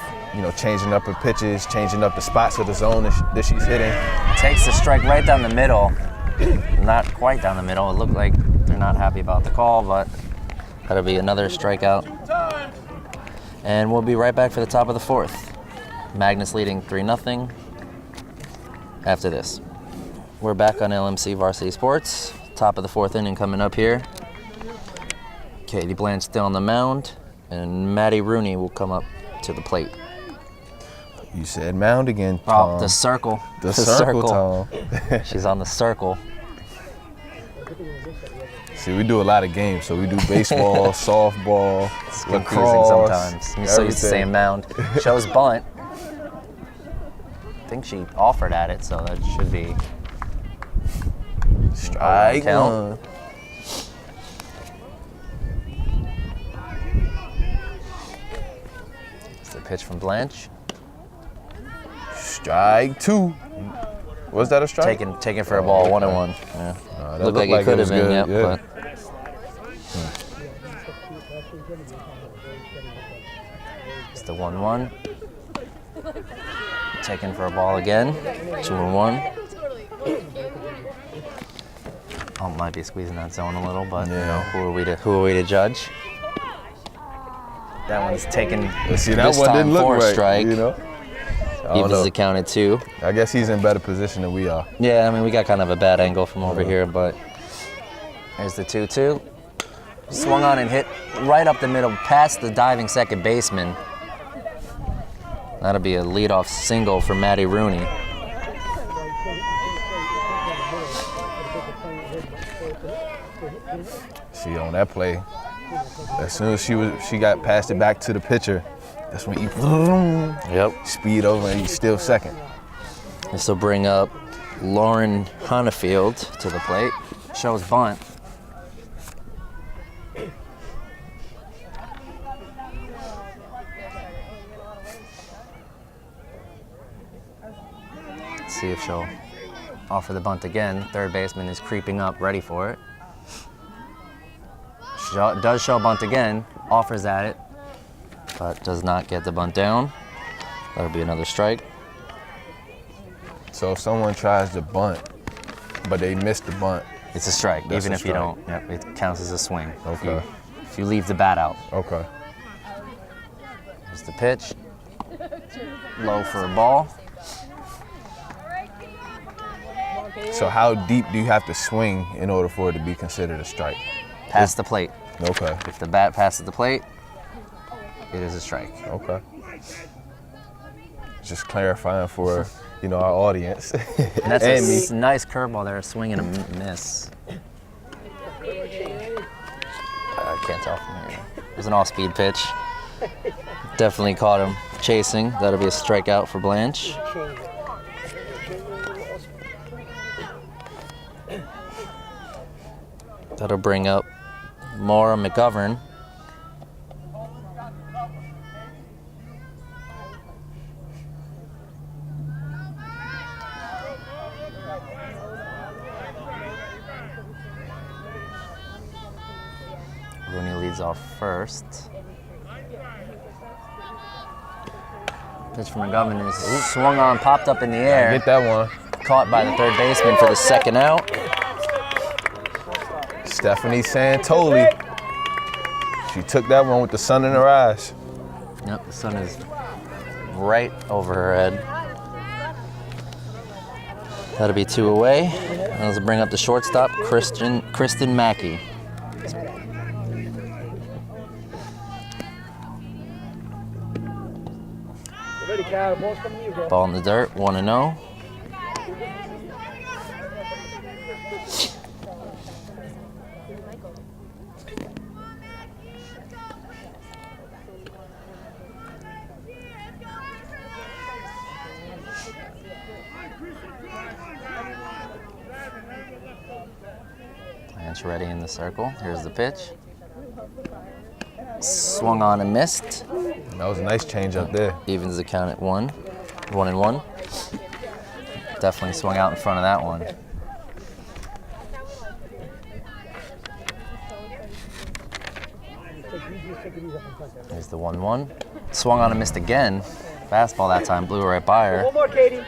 changing up her pitches, changing up the spots of the zone that she's hitting. Takes the strike right down the middle. Not quite down the middle. It looked like they're not happy about the call, but that'll be another strikeout. And we'll be right back for the top of the 4th. Magnus leading 3-0 after this. We're back on LMC Varsity Sports. Top of the 4th inning coming up here. Katie Blanche still on the mound, and Maddie Rooney will come up to the plate. You said mound again, Oh, Tom. the circle. The circle, Tom. She's on the circle. See, we do a lot of games. So we do baseball, softball, It's confusing lacrosse, sometimes. I'm so used to everything. saying mound. Shows bunt. I think she offered at it, so that should be Strike count. one. It's the pitch from Blanche. Strike two. Was that a strike? Taken for a ball, 1-1. Yeah. That Looked like it could have was been, good, yep. yeah. But it's the 1-1. Taken for a ball again. 2-1. Oh, might be squeezing that zone a little, but you know, Yeah. who are we to judge? That one's taken. See, that this one time didn't look for a right, strike. you know? I don't Evens know. it counted 2. I guess he's in better position than we are. Yeah, I mean, we got kind of a bad angle from over here, but here's the 2-2. Swung on and hit right up the middle, past the diving second baseman. That'll be a leadoff single for Maddie Rooney. See, on that play, as soon as she got passed it back to the pitcher, that's when he Yep. speed over and he's still second. This will bring up Lauren Honefield to the plate. Shows bunt. Let's see if she'll offer the bunt again. Third baseman is creeping up, ready for it. Does show bunt again, offers at it, but does not get the bunt down. That'll be another strike. So if someone tries to bunt, but they miss the bunt, It's a strike, That's even a if you strike. don't. Yep, it counts as a swing. Okay. If you leave the bat out. okay. Here's the pitch. Low for a ball. So how deep do you have to swing in order for it to be considered a strike? Past the plate. Okay. If the bat passes the plate, it is a strike. Okay. Just clarifying for, our audience. And that's And a nice curveball there, a swing and a miss. I can't tell from here. It was an off-speed pitch. Definitely caught him chasing. That'll be a strikeout for Blanche. That'll bring up Maura McGovern. Rooney leads off first. Pitch from McGovern is swung on, popped up in the air. Get that one. Caught by the third baseman for the second out. Stephanie Santoli. She took that one with the sun in her eyes. Yep, the sun is right over her head. That'll be 2 away. And let's bring up the shortstop, Kristen Mackey. Ready, Cal. Ball's coming to you, bro. Ball in the dirt, 1-0. Blanche ready in the circle. Here's the pitch. Swung on and missed. That was a nice change up there. Evens the count at 1-1. Definitely swung out in front of that one. Here's the 1-1. Swung on and missed again. Fastball that time, blew right by her. One more, Katie.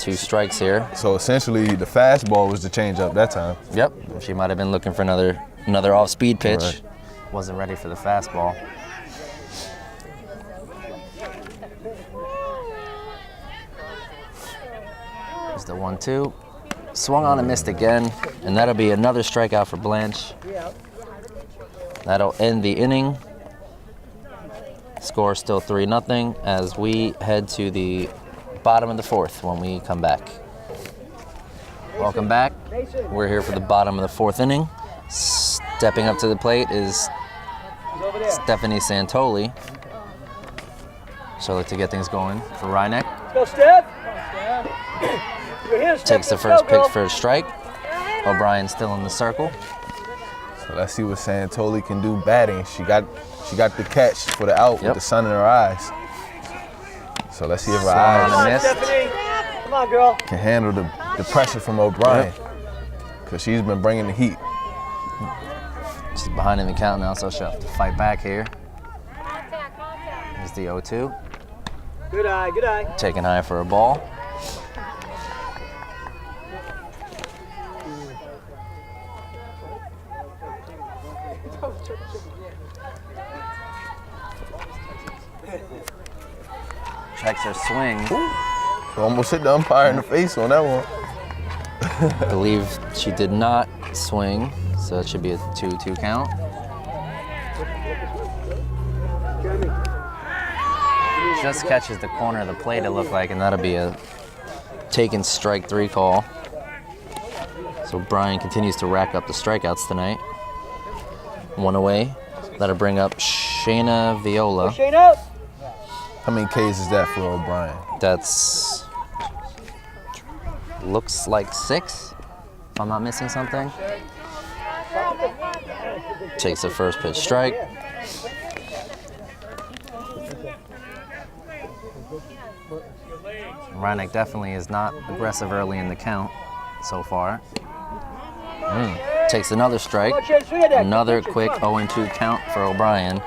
2 strikes here. So essentially, the fastball was the change up that time. Yep, she might have been looking for another off-speed pitch. Right. Wasn't ready for the fastball. Here's the 1-2. Swung on and missed again, and that'll be another strikeout for Blanche. That'll end the inning. Score still 3-0 as we head to the bottom of the fourth when we come back. Welcome back. We're here for the bottom of the fourth inning. Stepping up to the plate is Stephanie Santoli. She'll look to get things going for Rhinebeck. Go, Steph. You're here, Steph. Takes the first pitch for a strike. O'Brien still in the circle. So let's see what Santoli can do batting. She got the catch for the out with the sun in her eyes. So let's see if her Swung on eyes and missed. Stephanie. Come on, girl. can handle the pressure from O'Brien. Because she's been bringing the heat. She's behind in the count now, so she'll have to fight back here. Here's the 0-2. Good eye, good eye. Taking high for a ball. Checks her swing. Almost hit the umpire in the face on that one. I believe she did not swing, so it should be a 2-2 count. Just catches the corner of the plate, it looked like, and that'll be a taken strike 3 call. So Brian continues to rack up the strikeouts tonight. 1 away. That'll bring up Shayna Viola. Shane out. How many Ks is that for O'Brien? That's looks like 6, if I'm not missing something. Takes the first pitch strike. Rhinebeck definitely is not aggressive early in the count so far. Takes another strike. Another quick 0-2 count for O'Brien.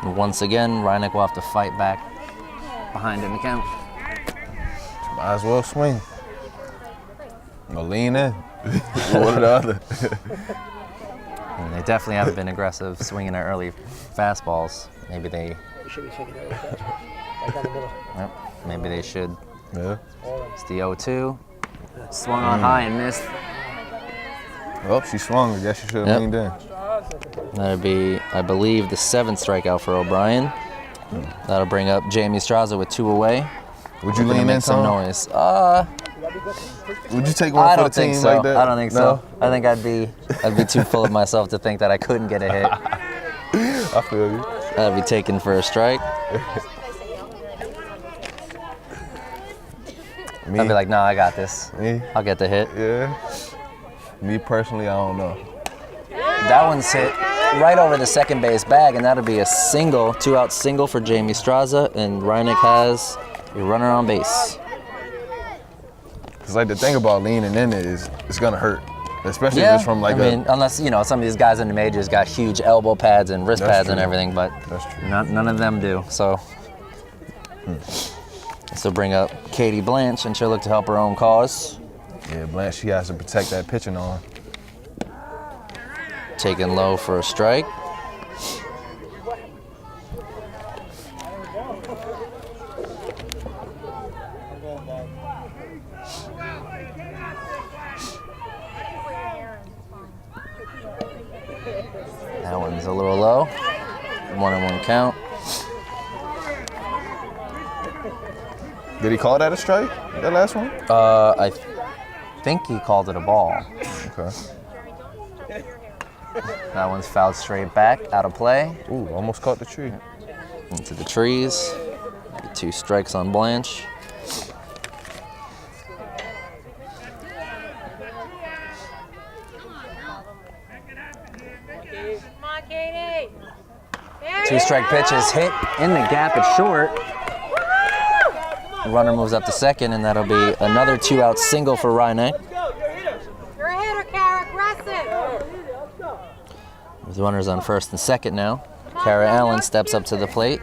And once again, Rhinebeck will have to fight back behind in the count. Might as well swing. Or lean in. One or the other. And they definitely haven't been aggressive swinging their early fastballs. Maybe they, You should be taking it right down the middle. yep, maybe they should. Yeah. It's the 0-2. Swung on high and missed. Oh, she swung. I guess she should have Yep. leaned in. That'd be, I believe, the 7th strikeout for O'Brien. That'll bring up Jamie Straza with 2 away. Would you Gonna lean in make some Tom? noise. Would you take one I for the don't think team so. like that? I don't think so. I think I'd be too full of myself to think that I couldn't get a hit. I feel you. That'd be taken for a strike. Me, I'd be like, no, I got this. me, I'll get the hit. yeah. Me personally, I don't know. That one's hit right over the second base bag, and that'll be a single, 2-out single for Jamie Straza, and Rhinebeck has a runner on base. Cause like the thing about leaning in is it's gonna hurt, especially if it's from like I mean, unless, some of these guys in the majors got huge elbow pads and wrist That's pads and true. everything, but That's true. none of them do. So, this will bring up Katie Blanche, and she'll look to help her own cause. Yeah, Blanche, she has to protect that pitching arm. Taken low for a strike. That one's a little low. 1-1 count. Did he call that a strike? That last one? I think he called it a ball. Okay. That one's fouled straight back, out of play, Ooh, almost caught the tree. into the trees. 2 strikes on Blanche. Come on, Katie. There 2 you strike go. pitches hit in the gap. It's short. The runner moves up to second, and that'll be another 2-out single for Rhinebeck. You're a hitter, Kara. Aggressive. With runners on first and second now. Kara Allen steps up to the plate,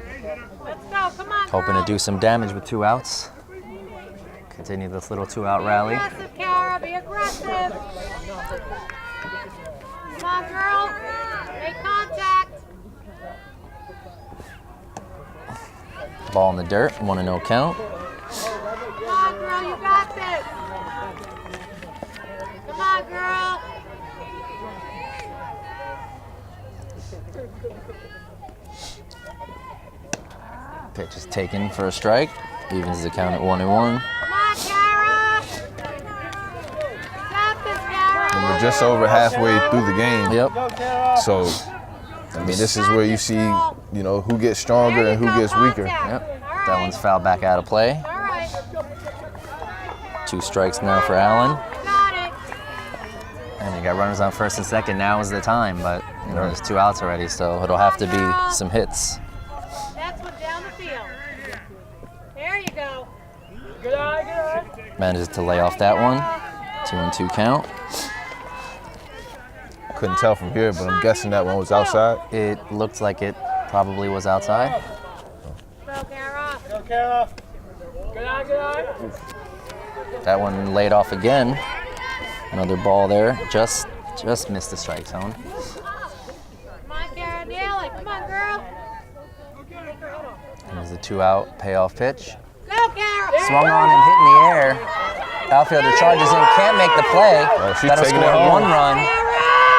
Let's go. Come on, hoping girl. to do some damage with 2 outs. Continue this little 2-out rally. Aggressive, Kara. Be aggressive. Come on, girl. Make contact. Ball in the dirt, 1-0 count. Come on, girl. You got this. Come on, girl. Pitch is taken for a strike. Evens the count at 1-1. Come on, Kara. Stop this, Kara. And we're just over halfway through the game. Yep. So, I mean, this is where you see, you know, who gets stronger and who gets weaker. Yep. That one's fouled back out of play. All right. 2 strikes now for Allen. Got it. And you got runners on first and second. Now is the time, but you know there's 2 outs already, so it'll have to be some hits. That's one down the field. There you go. Manages to lay off that one. 2-2 count. Couldn't tell from here, but I'm guessing that one was outside. It looked like it probably was outside. Go, Kara. Go, Kara. Good eye. That one laid off again. Another ball there. Just missed the strike zone. Come on, Kara. Nail it. Come on, girl. And there's a 2-out payoff pitch. Go, Kara. Swung on and hit in the air. Outfielder charges in, can't make the play. She's That'll taking score it home. 1 run.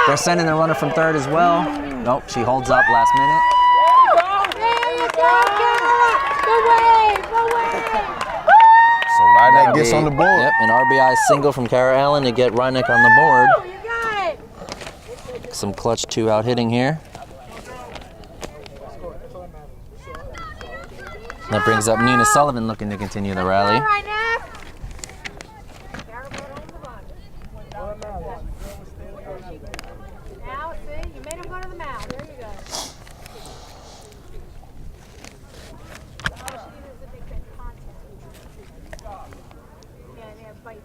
They're sending the runner from third as well. Nope, she holds up last minute. There you go, Kara. The wave. So Ryneck gets on the board. Yep, an RBI single from Kara Allen to get Ryneck on the board. Oh, you got it. Some clutch 2-out hitting here. That brings up Nina Sullivan looking to continue the rally. All right, now. Kara put on the button. Now, see, you made him go to the mound. There you go. Yeah, they're biting.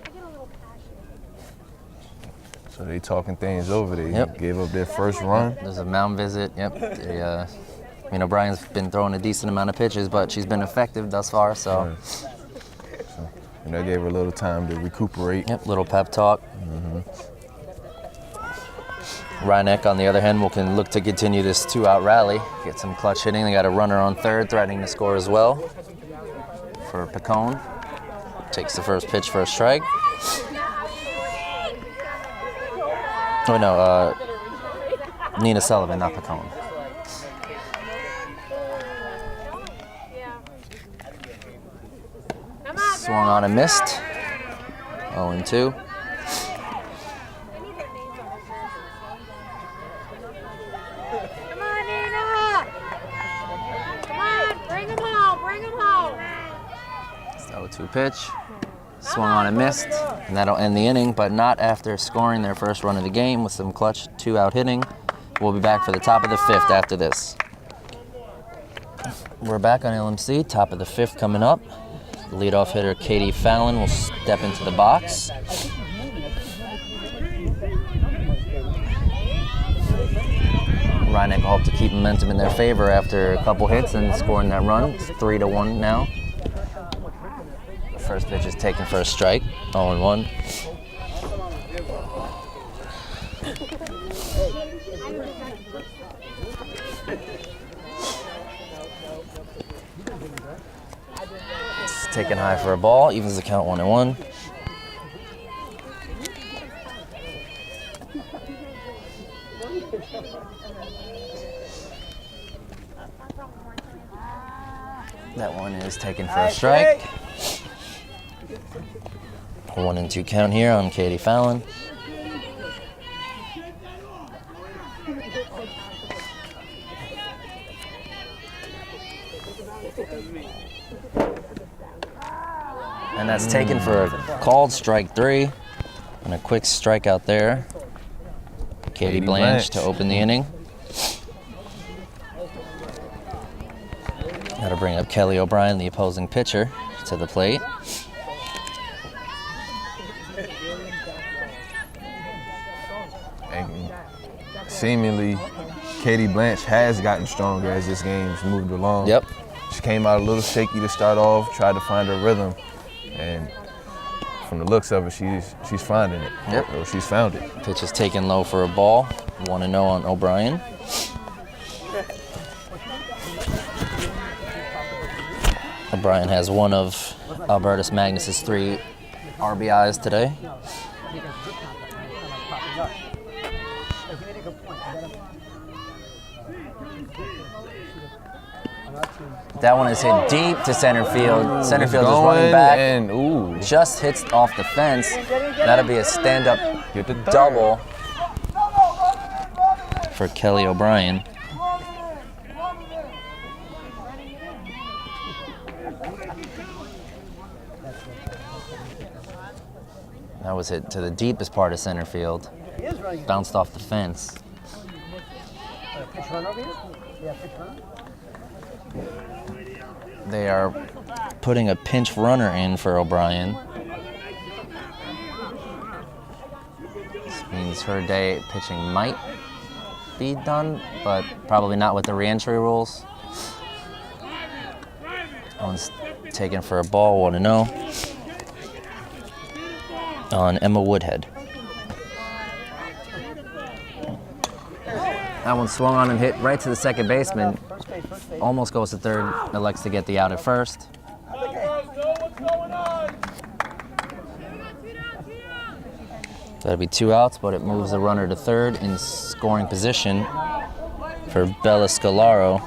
I get a little passionate. So they talking things over. They Yep. gave up their first run. There's a mound visit. Yep. O'Brien's been throwing a decent amount of pitches, but she's been effective thus far. So, And that gave her a little time to recuperate. yep, little pep talk. Ryneck, on the other hand, can look to continue this 2-out rally, get some clutch hitting. They got a runner on third, threatening to score as well for Picone. Takes the first pitch for a strike. Oh no, Nina Sullivan, not Picone. Come on, Swung on and missed. 0-2. Come on, Nina! Come on, bring him home! It's the 0-2 pitch. Swung on and missed, and that'll end the inning, but not after scoring their first run of the game with some clutch 2-out hitting. We'll be back for the top of the 5th after this. We're back on LMC, top of the 5th coming up. Leadoff hitter Katie Fallon will step into the box. Ryneck hope to keep momentum in their favor after a couple hits and scoring that run. It's 3-1 now. First pitch is taken for a strike, 0-1. It's taken high for a ball, evens the count 1-1. That one is taken for a strike. 1-2 count here on Katie Fallon. And that's taken for a called strike 3 and a quick strikeout there. Katie Blanche to open the inning. Got to bring up Kelly O'Brien, the opposing pitcher, to the plate. And seemingly, Katie Blanche has gotten stronger as this game's moved along. Yep. She came out a little shaky to start off, tried to find her rhythm, and from the looks of it, she's finding it. Yep. Or she's found it. Pitch is taken low for a ball. 1-0 on O'Brien. O'Brien has one of Albertus Magnus' 3 RBIs today. That one is hit deep to center field. Center field is running back. And ooh, Just hits off the fence. That'll be a stand-up get the third. double for Kelly O'Brien. That was hit to the deepest part of center field. He is running. Bounced off the fence. Pitch run over here? Yeah, pitch run. They are putting a pinch runner in for O'Brien. This means her day at pitching might be done, but probably not with the re-entry rules. That one's taken for a ball, 1-0 on Emma Woodhead. That one swung on and hit right to the second baseman. First base, first base. Almost goes to third, elects to get the out at first. That'll be 2 outs, but it moves the runner to third in scoring position for Bella Scalaro,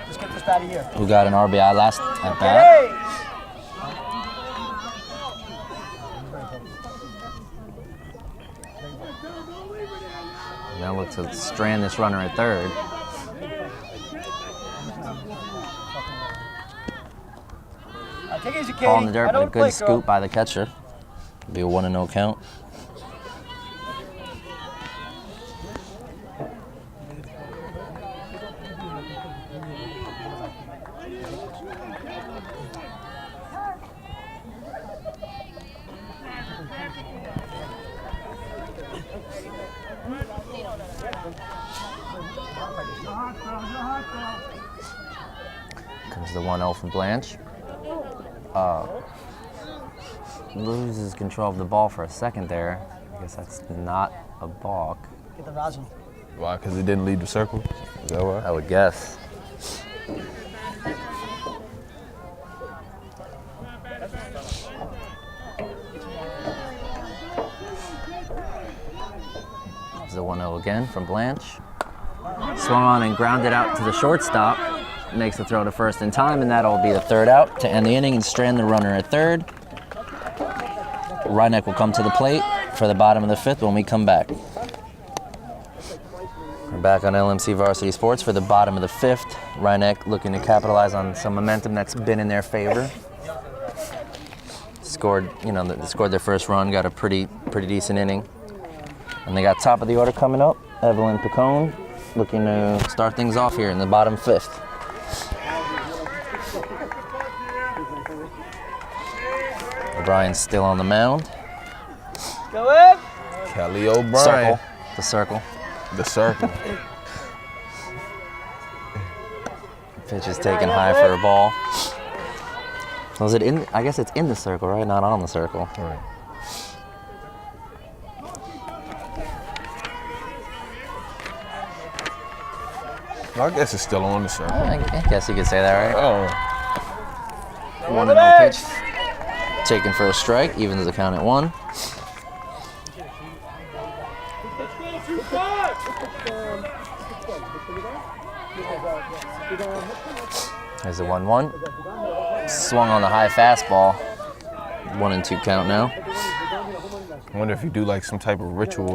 Just get this out of here. who got an RBI last at bat. Hey! Now look to strand this runner at third. Take it easy, Katie. Ball in the dirt, I know but a the play, good scoop by the catcher. It'll be a 1-0 count. Comes the 1-0 from Blanche. Loses control of the ball for a second there. I guess that's not a balk, Get the rosin. Why? Because it didn't leave the circle? Is that why? I would guess. There's the 1-0 again from Blanche. Swung on and grounded out to the shortstop. Makes the throw to first in time, and that'll be the third out to end the inning and strand the runner at third. Rhineck will come to the plate for the bottom of the fifth when we come back. We're back on LMC Varsity Sports for the bottom of the fifth. Rhineck looking to capitalize on some momentum that's been in their favor. Scored their first run, got a pretty decent inning. And they got top of the order coming up. Evelyn Picone looking to start things off here in the bottom fifth. O'Brien's still on the mound. Go in. Kelly O'Brien. Circle. The circle. The circle. Pitch is taken high for a ball. Was it in? I guess it's in the circle, right? Not on the circle. All right. I guess it's still on the circle. I guess you could say that, right? Oh, 1-0 pitch. Taken for a strike, evens the count at 1. There's the 1-1. Swung on the high fastball. 1-2 count now. I wonder if you do like some type of ritual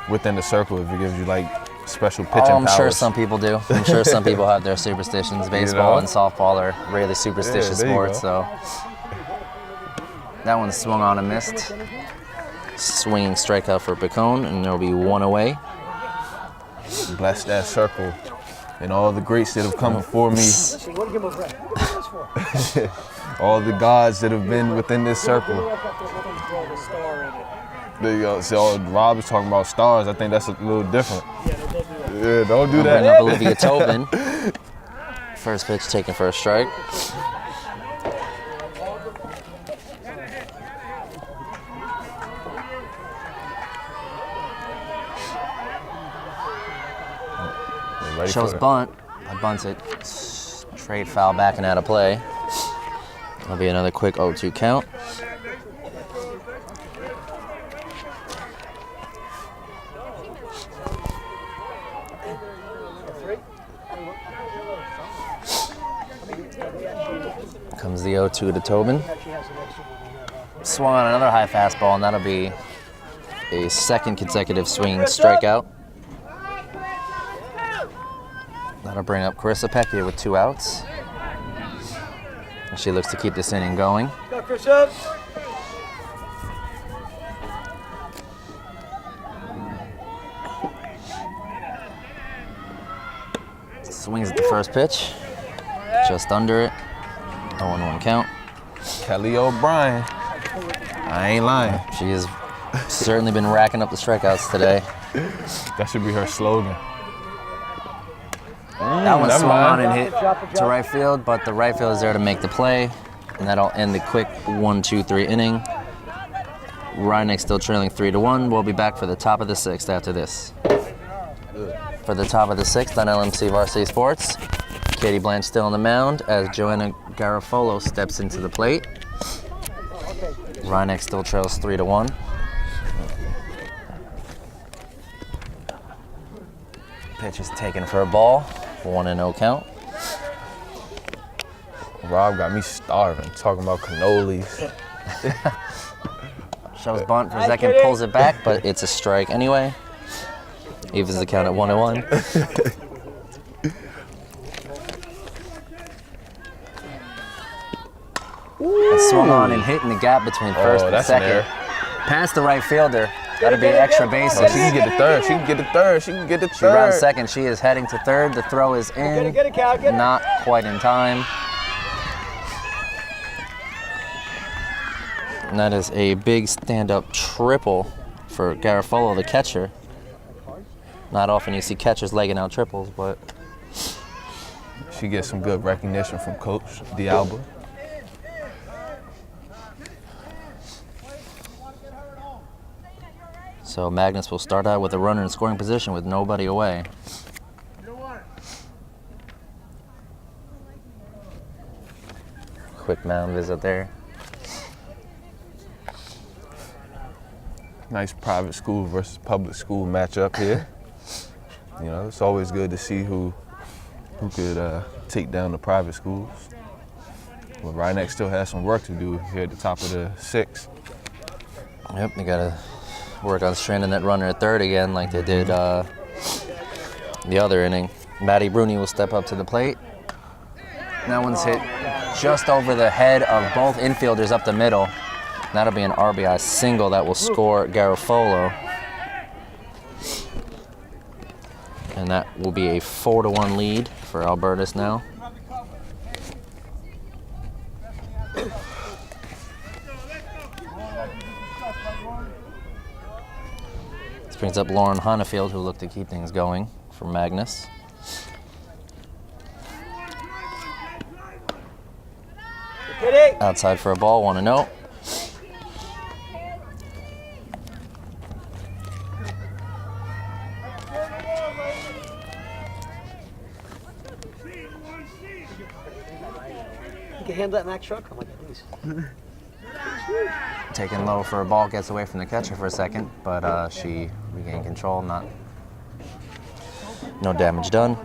within the circle, if it gives you like special pitching Oh, I'm powers. sure some people do. I'm sure some people have their superstitions. Baseball know? and softball are really superstitious there you sports, go. so. That one swung on and missed. Swinging strikeout for Picone, and there'll be 1 away. Bless that circle and all the greats that have come before me. Listen, you want to give him a breath. What's this for? All the gods that have been within this circle. There you go. So Rob is talking about stars. I think that's a little different. Yeah, don't do Bring that. up Olivia Tobin. First pitch taken for a strike. Ready Shows for it. bunt. I bunts it. Straight foul back and out of play. That'll be another quick 0-2 count. 0-2 to Tobin. Swung on another high fastball, and that'll be a second consecutive swinging strikeout. That'll bring up Carissa Pecchia with 2 outs. And she looks to keep this inning going. Go, Carissa. Swings at the first pitch, just under it. 0-1 count. Kelly O'Brien. I ain't lying. She has certainly been racking up the strikeouts today. That should be her slogan. That one never swung on mind. and hit to right field, but the right field is there to make the play, and that'll end the quick 1-2-3 inning. Rhinebeck still trailing 3-1. We'll be back for the top of the 6th after this. For the top of the 6th on LMC Varsity Sports, Katie Blanche still on the mound as Joanna Garofolo steps into the plate. Rhinebeck still trails 3-1. Pitch is taken for a ball. 1-0 count. Rob got me starving, talking about cannolis. Shows bunt for a second, pulls it back, but it's a strike anyway. Evens the count at 1-1. It swung on and hit in the gap between first and that's an second. error. Past the right fielder. That'll be extra bases. She can get the third. She can get the third. She can get the She rounds third. second. She is heading to third. The throw is in. Get it, Cal, get it. Not quite in time. And that is a big stand-up triple for Garofolo, the catcher. Not often you see catchers legging out triples, but She gets some good recognition from Coach D'Alba. so Magnus will start out with a runner in scoring position with nobody away. Quick mound visit there. Nice private school versus public school matchup here. You know, it's always good to see who could take down the private schools. But Rhinebeck still has some work to do here at the top of the 6th. Yep, they gotta work on stranding that runner at third again like they did the other inning. Maddie Bruni will step up to the plate. That one's hit just over the head of both infielders up the middle. That'll be an RBI single that will score Garofolo. And that will be a 4-1 lead for Albertus now. This brings up Lauren Honefield, who looked to keep things going for Magnus. Outside for a ball, 1-0. You can handle that Max truck? I'm like, please. Taken low for a ball, gets away from the catcher for a second, but she regained control. No damage done.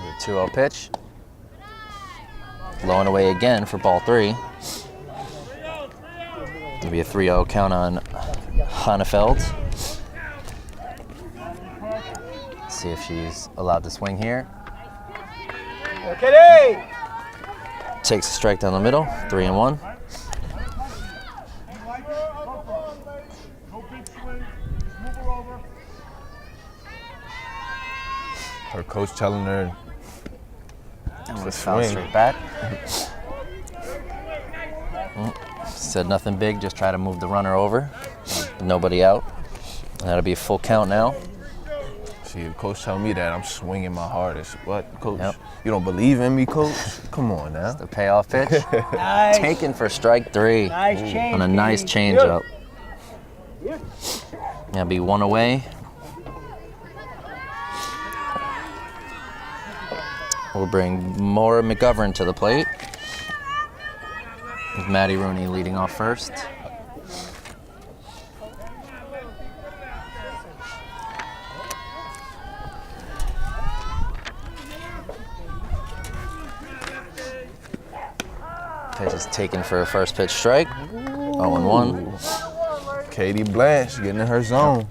The 2-0 pitch. Low and away again for ball 3. It'll be a 3-0 count on Hannefeld. See if she's allowed to swing here. Okay. Takes a strike down the middle, 3-1. Her coach telling her And to we foul swing. straight back. Said nothing big, just try to move the runner over. Nobody out. And that'll be a full count now. See, the coach telling me that I'm swinging my hardest. What, coach? Yep. You don't believe in me, coach? Come on now. The payoff pitch. Nice. Taken for strike 3 Nice change. on a nice baby. change up. That'll be 1 away. We'll bring Maura McGovern to the plate. With Maddie Rooney leading off first. Pitch is taken for a first pitch strike. 0-1. Katie Blanche getting in her zone.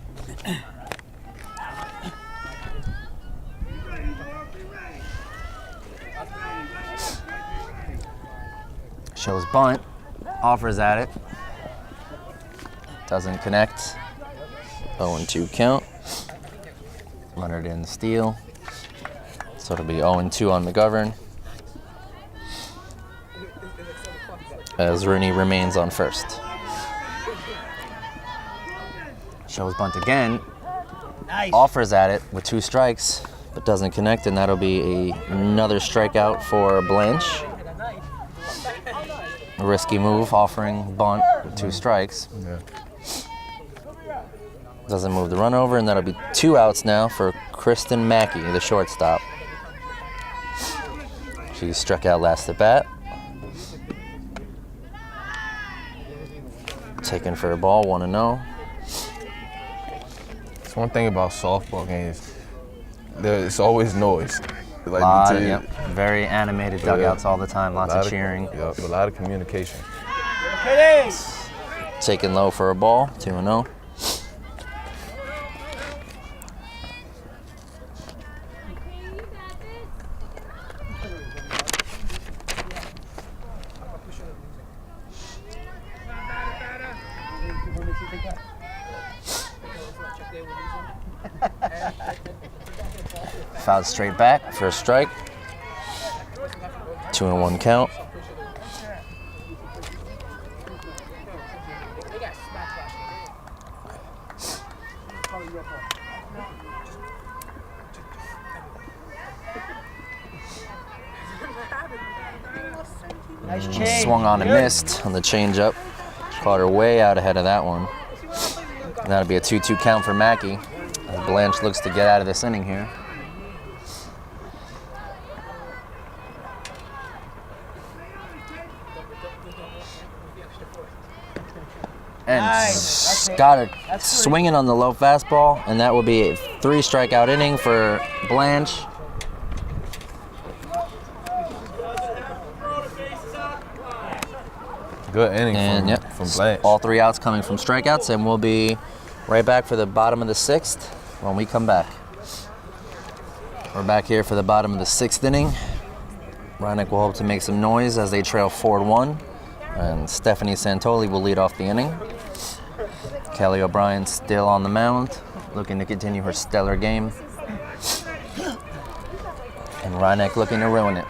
Shows bunt, offers at it. Doesn't connect. 0-2 count. Runner didn't steal. So it'll be 0-2 on McGovern, as Rooney remains on first. Shows bunt again. Nice. Offers at it with 2 strikes, but doesn't connect, and that'll be another strikeout for Blanche. A risky move, offering bunt with 2 strikes. Yeah. Doesn't move the run over, and that'll be 2 outs now for Kristen Mackey, the shortstop. She struck out last at bat. Taken for a ball, 1-0. It's one thing about softball games. There's always noise. Like very animated dugouts all the time, lots of cheering. Yep, a lot of communication. Taken low for a ball, 2-0. Fouled straight back for a strike. 2-1 count. Nice change. Swung on and missed on the changeup. Caught her way out ahead of that one. And that'll be a 2-2 count for Mackey, as Blanche looks to get out of this inning here. And Nice. got her swinging on the low fastball, and that will be a 3 strikeout inning for Blanche. Good inning And from Blanche. all 3 outs coming from strikeouts, and we'll be right back for the bottom of the 6th when we come back. We're back here for the bottom of the 6th inning. Rhinebeck will hope to make some noise as they trail 4-1, and Stephanie Santoli will lead off the inning. Kelly O'Brien still on the mound, looking to continue her stellar game. And Rhinebeck looking to ruin it.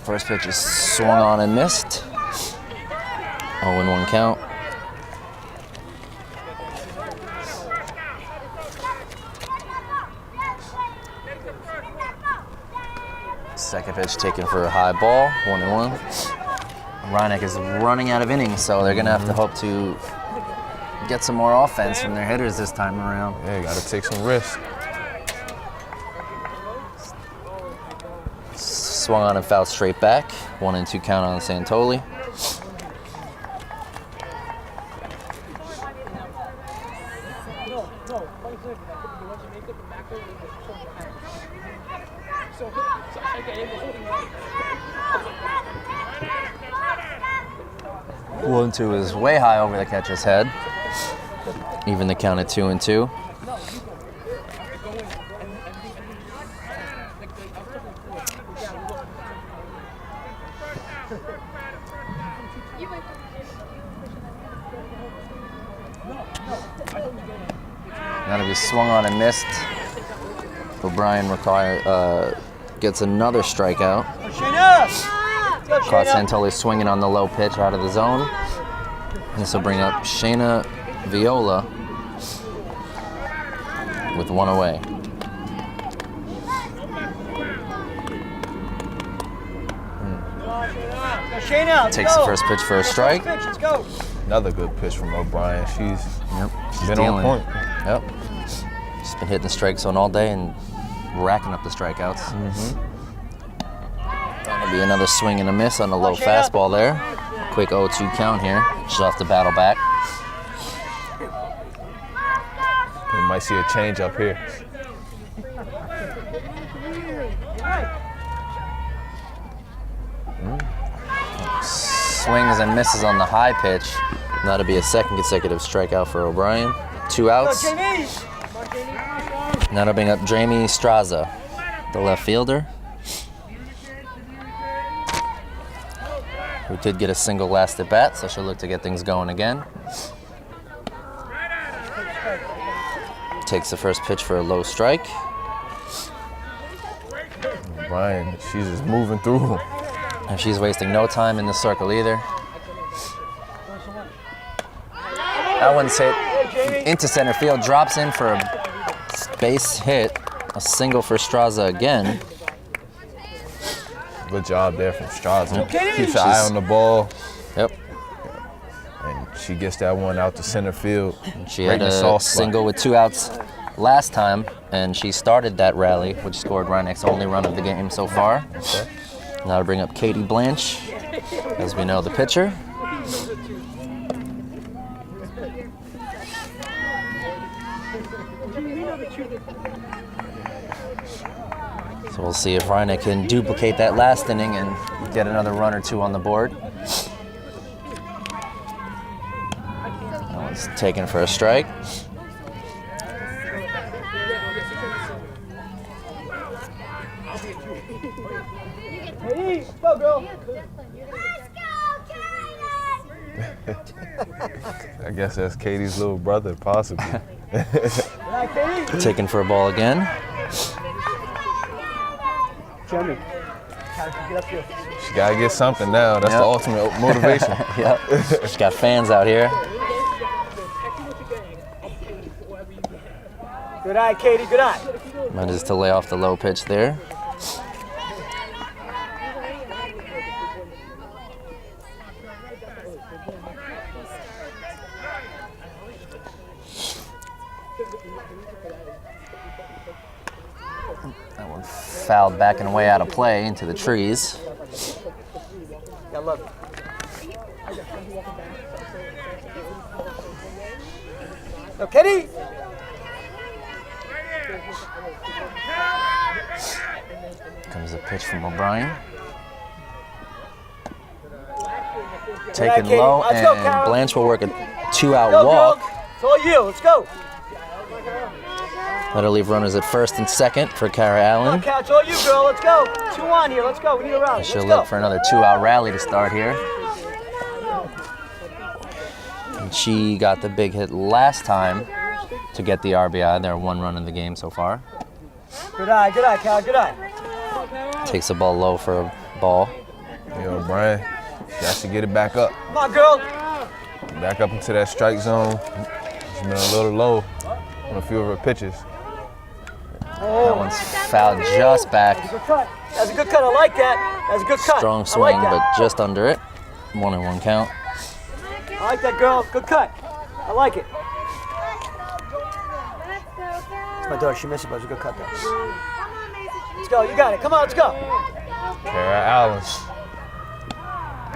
First pitch is swung on and missed. 0-1 count. Second pitch taken for a high ball, 1-1. Rhinebeck is running out of innings, so they're gonna have to hope to get some more offense from their hitters this time around. Yeah, you gotta take some risks. Swung on and fouled straight back. 1-2 count on Santoli. One two is way high over the catcher's head. Even the count at 2-2. That'll be swung on and missed. O'Brien gets another strikeout. Caught Santoli swinging on the low pitch out of the zone. This will bring up Shayna Viola with 1 away. Takes the first pitch for a strike. Another good pitch from O'Brien. She's been dealing. on point. Yep. She's been hitting the strike zone all day and racking up the strikeouts. That'll be another swing and a miss on the low fastball there. Quick 0-2 count here. She'll have to battle back. We might see a change up here. Swings and misses on the high pitch. That'll be a second consecutive strikeout for O'Brien. 2 outs. Now that'll bring up Jamie Straza, the left fielder, who did get a single last at bat, so she'll look to get things going again. Takes the first pitch for a low strike. Brian, she's just moving through. And she's wasting no time in the circle either. That one's hit into center field, drops in for a base hit, a single for Straza again. Good job there from Straza. Keeps her eye on the ball. Yep. And she gets that one out to center field. She had a single with 2 outs last time, and she started that rally, which scored Reinek's only run of the game so far. Okay. Now to bring up Katie Blanche, as we know, the pitcher. So we'll see if Reinek can duplicate that last inning and get another run or 2 on the board. That one's taken for a strike. Hey, go, girl. I guess that's Katie's little brother, possibly. Taken for a ball again. Jeremy, get up here. She gotta get something now. That's the ultimate motivation. Yep. She's got fans out here. Good eye, Katie, good eye. Manages to lay off the low pitch there. That one fouled back and way out of play into the trees. I love it. Go, Katie. Comes a pitch from O'Brien. Taken low, Let's go, and Carol. Blanche will work a 2-out Go, walk. girl. It's all you. Let's go. That'll leave runners at first and second for Kara Come on, Allen. Cal. It's all you, girl. Let's go. 2 on here. Let's go. We need a round. She'll Let's go. look for another 2-out rally to start here. And she got the big hit last time to get the RBI. They're 1 run in the game so far. Good eye, Cal. Good eye. Takes the ball low for a ball. Yo, Brian, she has to get it back up. Come on, girl. Back up into that strike zone. She's been a little low on a few of her pitches. That one's fouled just back. Good cut. That's a good cut. I like that. That's a good cut. Strong I swing, like but that. just under it. 1-1 count. I like that, girl. Good cut. I like it. My daughter, she missed it, but it was a good cut, though. Let's go. You got it. Come on, let's go. Kara Allen.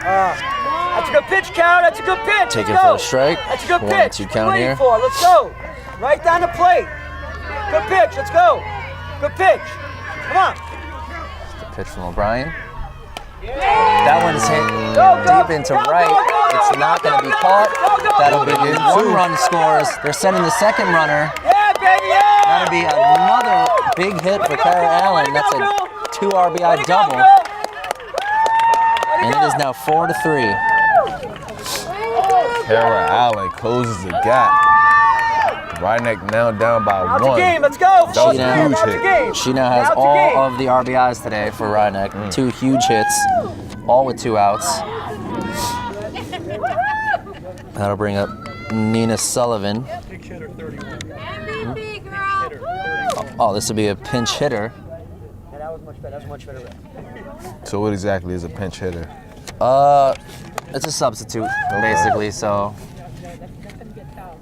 That's a good pitch, Cal. That's a good pitch. Taken Let's for go. a strike. That's a good 1-2 pitch. count Waiting here. for it. Let's go. Right down the plate. Good pitch. Let's go. Good pitch. Come on. The pitch from O'Brien. That one's hit Go, deep into right. It's not going to be caught. That'll be 1 run scores. They're sending the second runner. Yeah, baby, yeah. That'll be another big hit for Kara Allen. That's a 2 RBI double. And it is now 4-3. Kara Allen closes the gap. Reinek now down by Out 1. the game. Let's go. That was a Now- huge Out the hit. game. She now has Out the all game. of the RBIs today for Reinek. 2 huge hits, all with 2 outs. That'll bring up Nina Sullivan. MVP, girl. Oh, this will be a pinch hitter. Yeah, that was much better. That was much better. So what exactly is a pinch hitter? It's a substitute, basically, so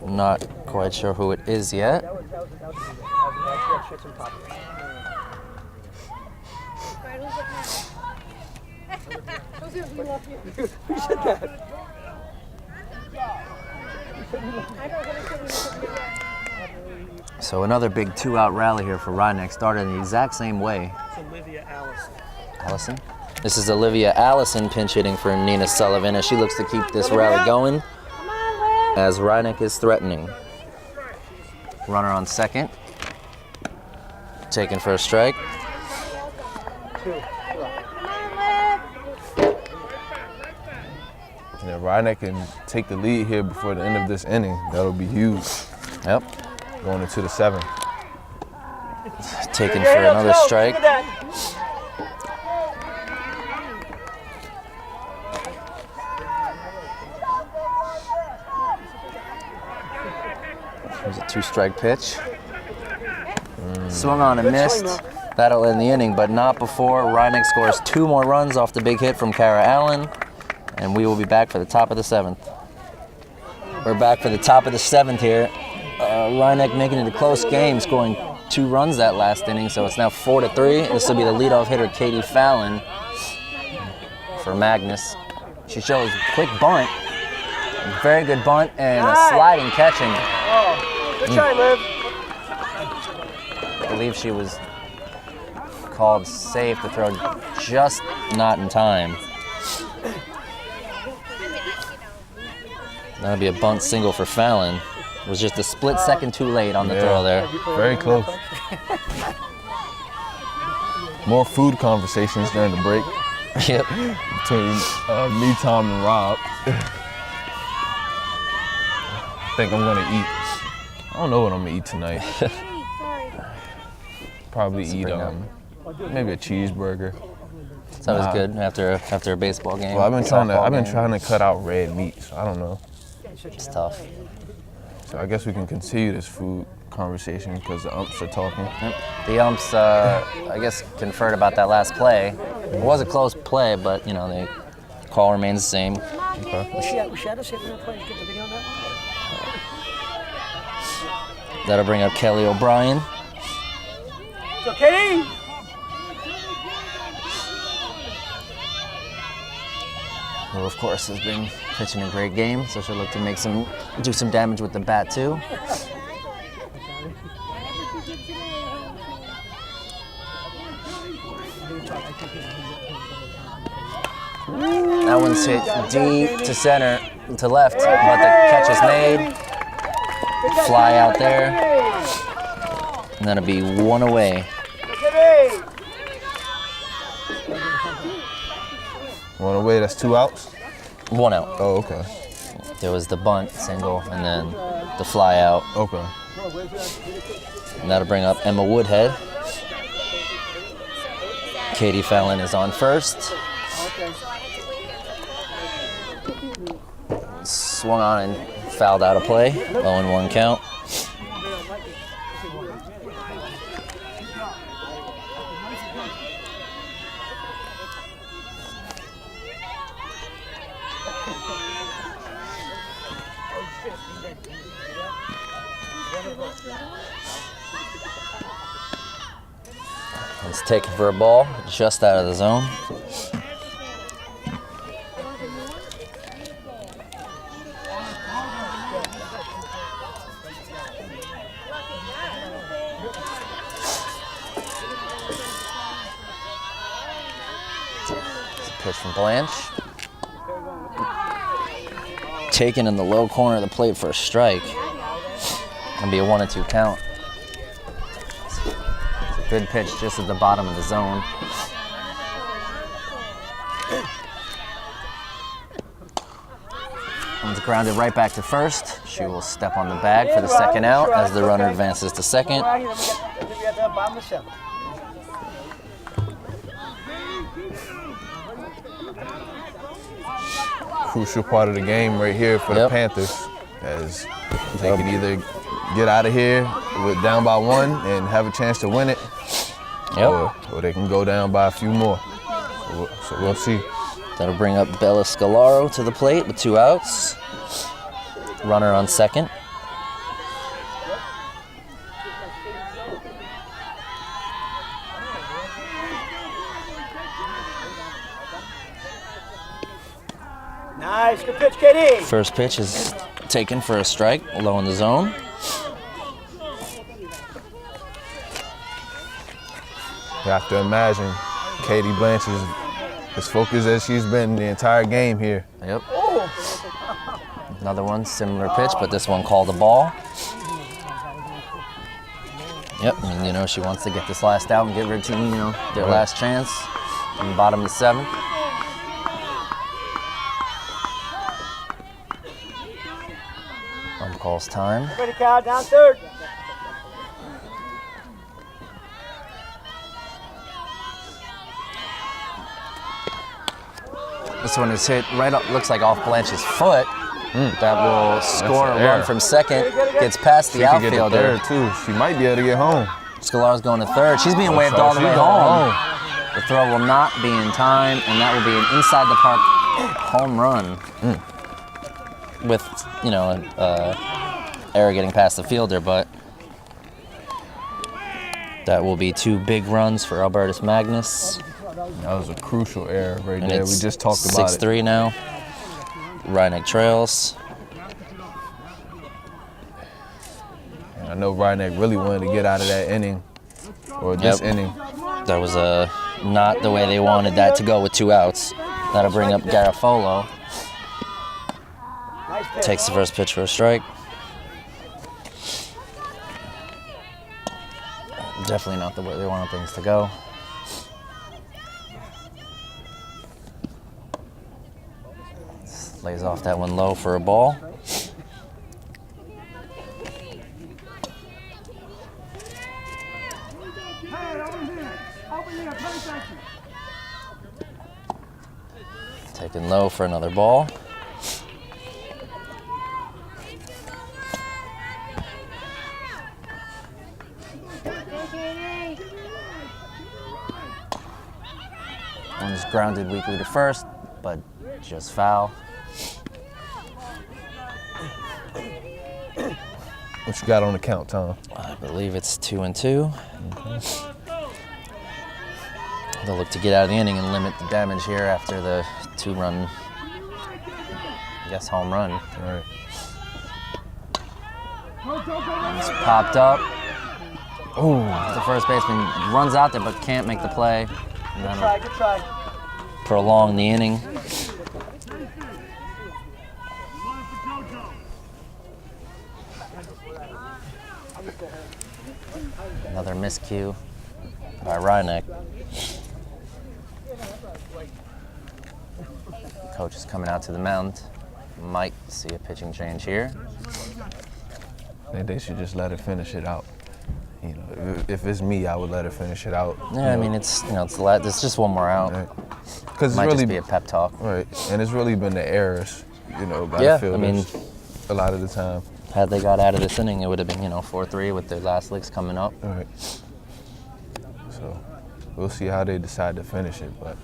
I'm not quite sure who it is yet. That was shit some pop. We love you. Who said that? So another big 2-out rally here for Reinek, started in the exact same way. It's Olivia Allison. Allison? This is Olivia Allison pinch hitting for Nina Sullivan as she looks to keep this rally going as Reineck is threatening. Runner on second. Taken for a strike. Yeah, Reineck can take the lead here before the end of this inning. That'll be huge. Yep. Going into the 7th. Taken for another strike. There's a 2-strike pitch. Swung on and missed. That'll end the inning, but not before Reineck scores 2 more runs off the big hit from Kara Allen, and we will be back for the top of the 7th. We're back for the top of the 7th here. Reineck making it a close game, scoring 2 runs that last inning, so it's now 4-3. This will be the leadoff hitter, Katie Fallon, for Magnus. She shows quick bunt, very good bunt, and a sliding catching. Good try, Liv. I believe she was called safe to throw just not in time. That'll be a bunt single for Fallon. It was just a split second too late on the throw there. Very close. More food conversations during the break Yep. between me, Tom, and Rob. I think I'm gonna eat. I don't know what I'm gonna eat tonight. Probably eat maybe a cheeseburger. It's always good after a baseball game. Well, I've been trying softball to cut out red meat, so I don't know. game. It's tough. So I guess we can continue this food conversation because the umps are talking. Yep. The umps, I guess, conferred about that last play. It was a close play, but you know the call remains the same. Okay. Was Shadow safe in the play? Get the video on that? That'll bring up Kelly O'Brien. So, Katie! Who, of course, has been pitching a great game, so she'll look to do some damage with the bat too. That one's hit deep to center, to left, but the catch is made. Fly out there, and that'll be 1 away. One away, that's 2 outs? 1 out. Oh, okay. There was the bunt single, and then the fly out. Okay. And that'll bring up Emma Woodhead. Katie Fallon is on first. Swung on and fouled out of play. 0-1 count. It's taken for a ball, just out of the zone. It's a pitch from Blanche. Taken in the low corner of the plate for a strike. Gonna be a 1-2 count. Good pitch just at the bottom of the zone. One's grounded right back to first. She will step on the bag for the second out as the runner advances to second. Crucial part of the game right here for the Panthers, as they can either get out of here with down by 1 and have a chance to win it, or they can go down by a few more. So we'll see. That'll bring up Bella Scalaro to the plate with 2 outs. Runner on second. Nice, good pitch, Katie. First pitch is taken for a strike, low in the zone. You have to imagine Katie Blanche is as focused as she's been the entire game here. Yep. Another one, similar pitch, but this one called a ball. Yep, and you know, she wants to get this last out and get her team, you know, their last chance in the bottom of the 7th. Calls time. Ready, Kyle, down 3rd. This one is hit right up, looks like off Blanche's foot. That will score a run from 2nd. Gets past the outfielder. Get too. She might be able to get home. Scalar's going to 3rd. She's being waved all the way home. The throw will not be in time, and that will be an inside the park home run. With, you know, error getting past the fielder, but that will be 2 big runs for Albertus Magnus. That was a crucial error right And there. it's We just talked about it. 6-3 now. Rhineck trails. And I know Rhineck really wanted to get out of that inning, or this inning. That was not the way they wanted that to go with 2 outs. That'll bring up Garofalo. Takes the first pitch for a strike. Definitely not the way they wanted things to go. Lays off that one low for a ball. Taken low for another ball. One's grounded weakly to first, but just foul. What you got on the count, Tom? I believe it's 2-2. They'll look to get out of the inning and limit the damage here after the 2-run, I guess, home run. All right. It's popped up. Ooh, the first baseman runs out there but can't make the play. And that'll Good try. prolong the inning. Another miscue by Rhineck. Coach is coming out to the mound. Might see a pitching change here. I think they should just let her finish it out. You know, if it's me, I would let her finish it out. Yeah, I mean, it's it's just one more out. Because Might it's really just be a pep talk. right, and it's really been the errors, you know, by Yeah, the fielders. I mean, a lot of the time. had they got out of this inning, it would have been 4-3 with their last licks coming up. All right. So we'll see how they decide to finish it, but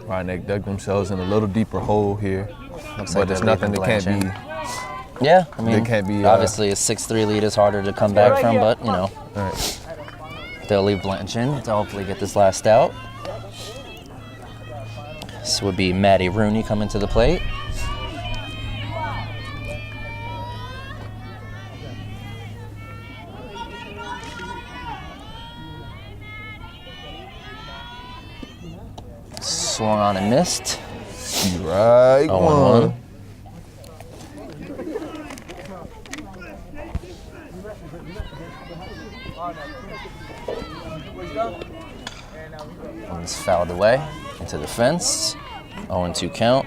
Rhineck dug themselves in a little deeper hole here. Looks But like there's they're nothing leaving that can't Blanche be. in. Yeah, I mean, can't be, obviously a 6-3 lead is harder to come back from, but All right. they'll leave Blanche in to hopefully get this last out. This would be Maddie Rooney coming to the plate. Swung on and missed. Strike 0-1. one. One's fouled away into the fence. 0-2 count.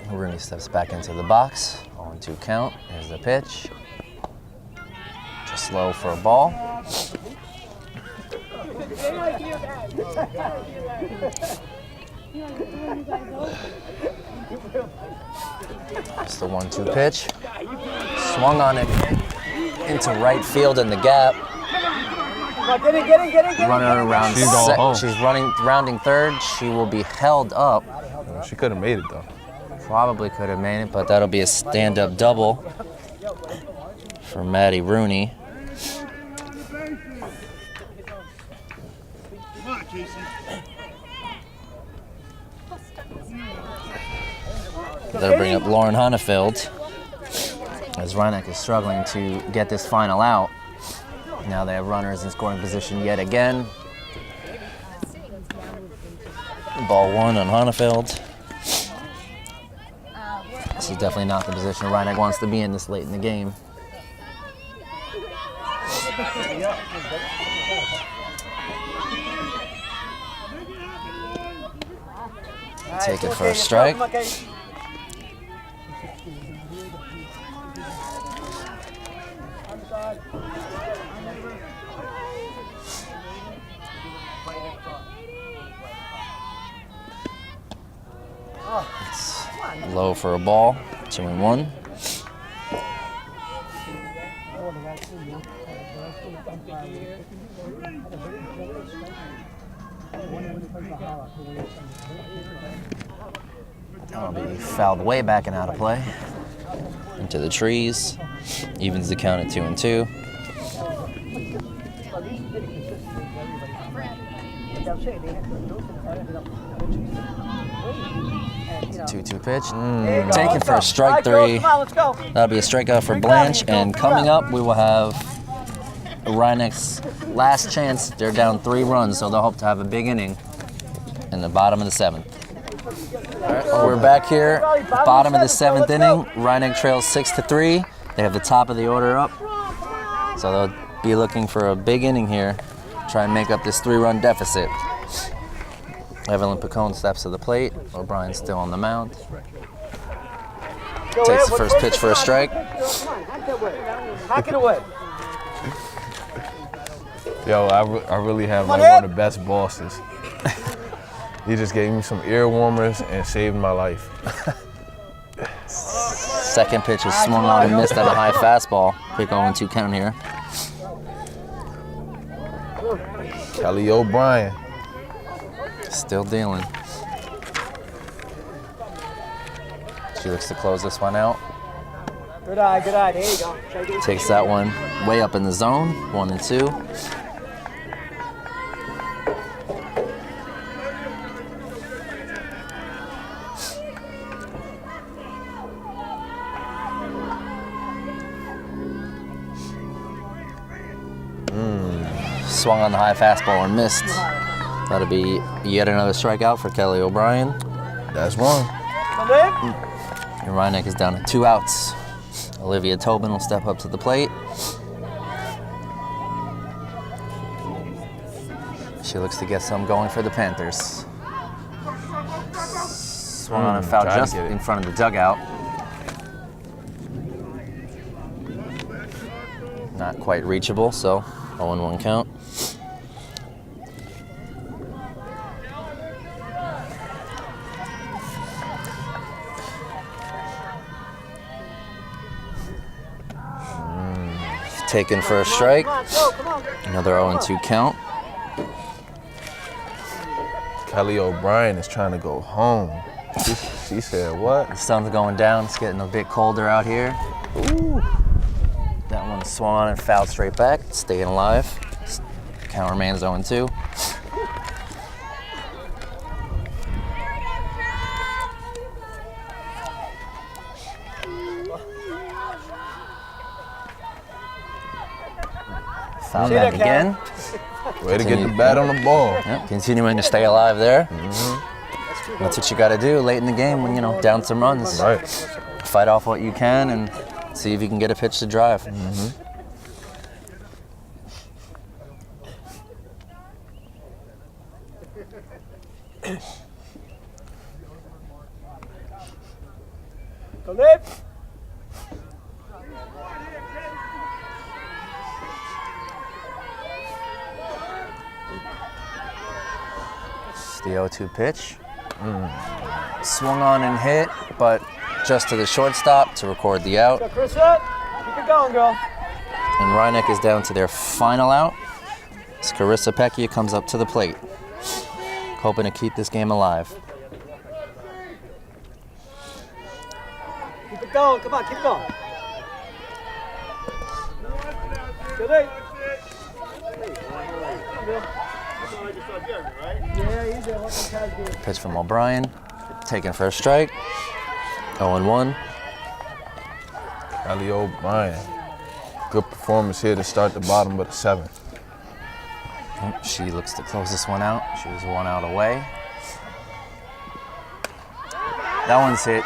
Rooney steps back into the box. 0-2 count. Here's the pitch. Just low for a ball. It's the 1-2 pitch. Swung on it into right field in the gap. Get in. Running around. She's going home. She's rounding third. She will be held up. She could have made it though. Probably could have made it, but that'll be a stand-up double for Maddie Rooney. They'll bring up Lauren Hannafeld as Rhinebeck is struggling to get this final out. Now they have runners in scoring position yet again. Ball 1 on Hannafeld. This is definitely not the position Rhinebeck wants to be in this late in the game. Take it for a strike. It's low for a ball, 2-1. That'll be fouled way back and out of play. Into the trees. Evens the count at 2-2. 2-2 pitch. Taken for a strike 3. That'll be a strikeout for Blanche. And coming up, we will have Rhinebeck's last chance. They're down 3 runs, so they'll hope to have a big inning in the bottom of the 7th. We're back here, bottom of the 7th inning. Rhinebeck trails 6-3. They have the top of the order up, so they'll be looking for a big inning here, try and make up this 3-run deficit. Evelyn Picone steps to the plate. O'Brien's still on the mound. Takes the first pitch for a strike. Hack it away. Yo, I really have like one of the best bosses. He just gave me some ear warmers and saved my life. Second pitch is swung on and missed at a high fastball. Quick 0-2 count here. Kelly O'Brien. Still dealing. She looks to close this one out. Good eye, there you go. Takes that one way up in the zone, 1-2. Swung on the high fastball and missed. That'll be yet another strikeout for Kelly O'Brien. That's one. And Rhinebeck is down to 2 outs. Olivia Tobin will step up to the plate. She looks to get some going for the Panthers. Swung on and fouled just in front of the dugout. Not quite reachable, so 0-1 count. Taken for a strike. Another 0-2 count. Kelly O'Brien is trying to go home. She said what? The sun's going down. It's getting a bit colder out here. Ooh. That one swung on and fouled straight back. Staying alive. Count remains 0-2. Found that again. Way to get the bat on the ball. Yep, continuing to stay alive there. That's what you got to do late in the game when, down some runs. Right. Fight off what you can and see if you can get a pitch to drive. Go live. The 0-2 pitch. Swung on and hit, but just to the shortstop to record the out. So, Carissa, keep it going, girl. And Rhinebeck is down to their final out. As Carissa Pecchia comes up to the plate, hoping to keep this game alive. Keep it going. Come on, keep it going. Good. Pitch from O'Brien, taken for a strike. 0-1. Kelly O'Brien. Good performance here to start the bottom of the 7th. She looks to close this one out. She was 1 out away. That one's hit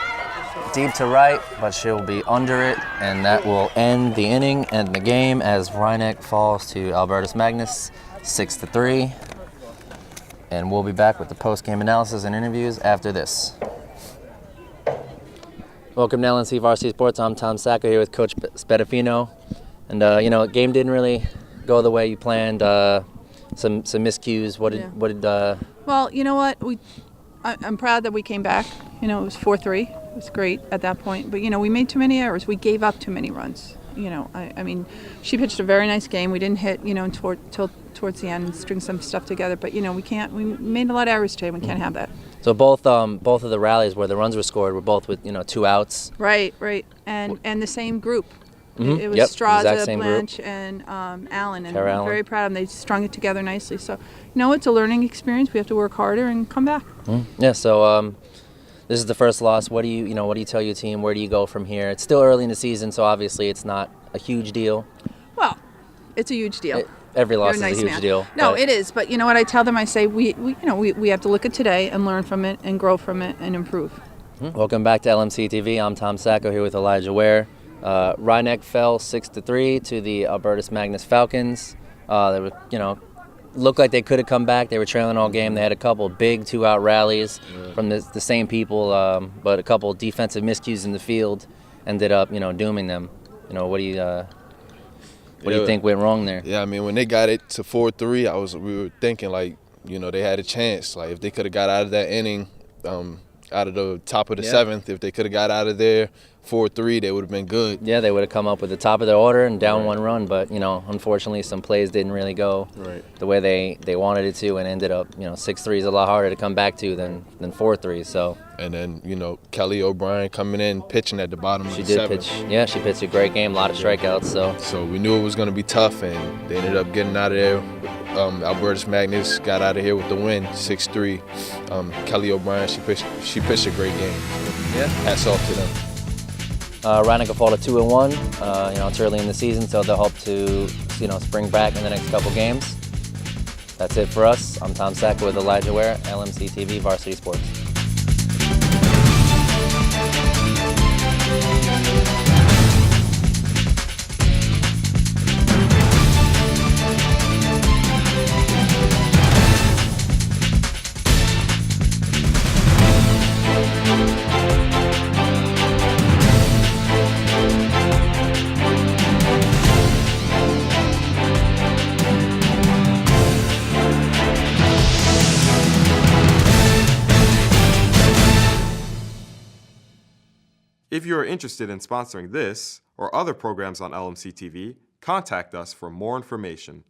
deep to right, but she'll be under it, and that will end the inning and the game as Rhinebeck falls to Albertus Magnus 6-3. And we'll be back with the post-game analysis and interviews after this. Welcome to LMC Varsity Sports. I'm Tom Sacco here with Coach Spadafino. And, game didn't really go the way you planned. Some miscues. What did? Well, you know what? I'm proud that we came back. It was 4-3. It was great at that point. But, we made too many errors. We gave up too many runs. I mean, she pitched a very nice game. We didn't hit, till towards the end and string some stuff together. But, we made a lot of errors today. We can't have that. So both of the rallies where the runs were scored were both with, 2 outs. Right. And the same group. Mm-hmm. It was Yep, Straza, same Blanche, group. and Allen. And Tara I'm Allen. very proud of them. They strung it together nicely. So, it's a learning experience. We have to work harder and come back. Yeah, so this is the first loss. What do you tell your team? Where do you go from here? It's still early in the season, so obviously it's not a huge deal. Well, it's a huge deal. Every loss You're is nice a huge man. deal. No, but- it is. But you know what I tell them? I say we have to look at today and learn from it and grow from it and improve. Welcome back to LMC TV. I'm Tom Sacco here with Elijah Ware. Rhinebeck fell 6-3 to the Albertus Magnus Falcons. They were, looked like they could have come back. They were trailing all game. They had a couple big 2-out rallies from the same people, but a couple defensive miscues in the field ended up, dooming them. What do you think went wrong there? Yeah, I mean, when they got it to 4-3, we were thinking they had a chance. Like if they could have got out of that inning, out of the top of the 7th, if they could have got out of there 4-3, they would have been good. Yeah, they would have come up with the top of their order and down 1 run, but unfortunately some plays didn't really go the way they wanted it to, and ended up 6-3 is a lot harder to come back to than 4-3. So. And then Kelly O'Brien coming in pitching at the bottom of the 7th. She did pitch. Yeah, she pitched a great game, a lot of strikeouts. So we knew it was going to be tough, and they ended up getting out of there. Albertus Magnus got out of here with the win, 6-3. Kelly O'Brien, she pitched a great game. Yeah. Hats off to them. Rhinebeck will fall to 2-1. It's early in the season, so they'll hope to spring back in the next couple games. That's it for us. I'm Tom Sacco with Elijah Ware, LMC TV Varsity Sports. If you are interested in sponsoring this or other programs on LMC TV, contact us for more information.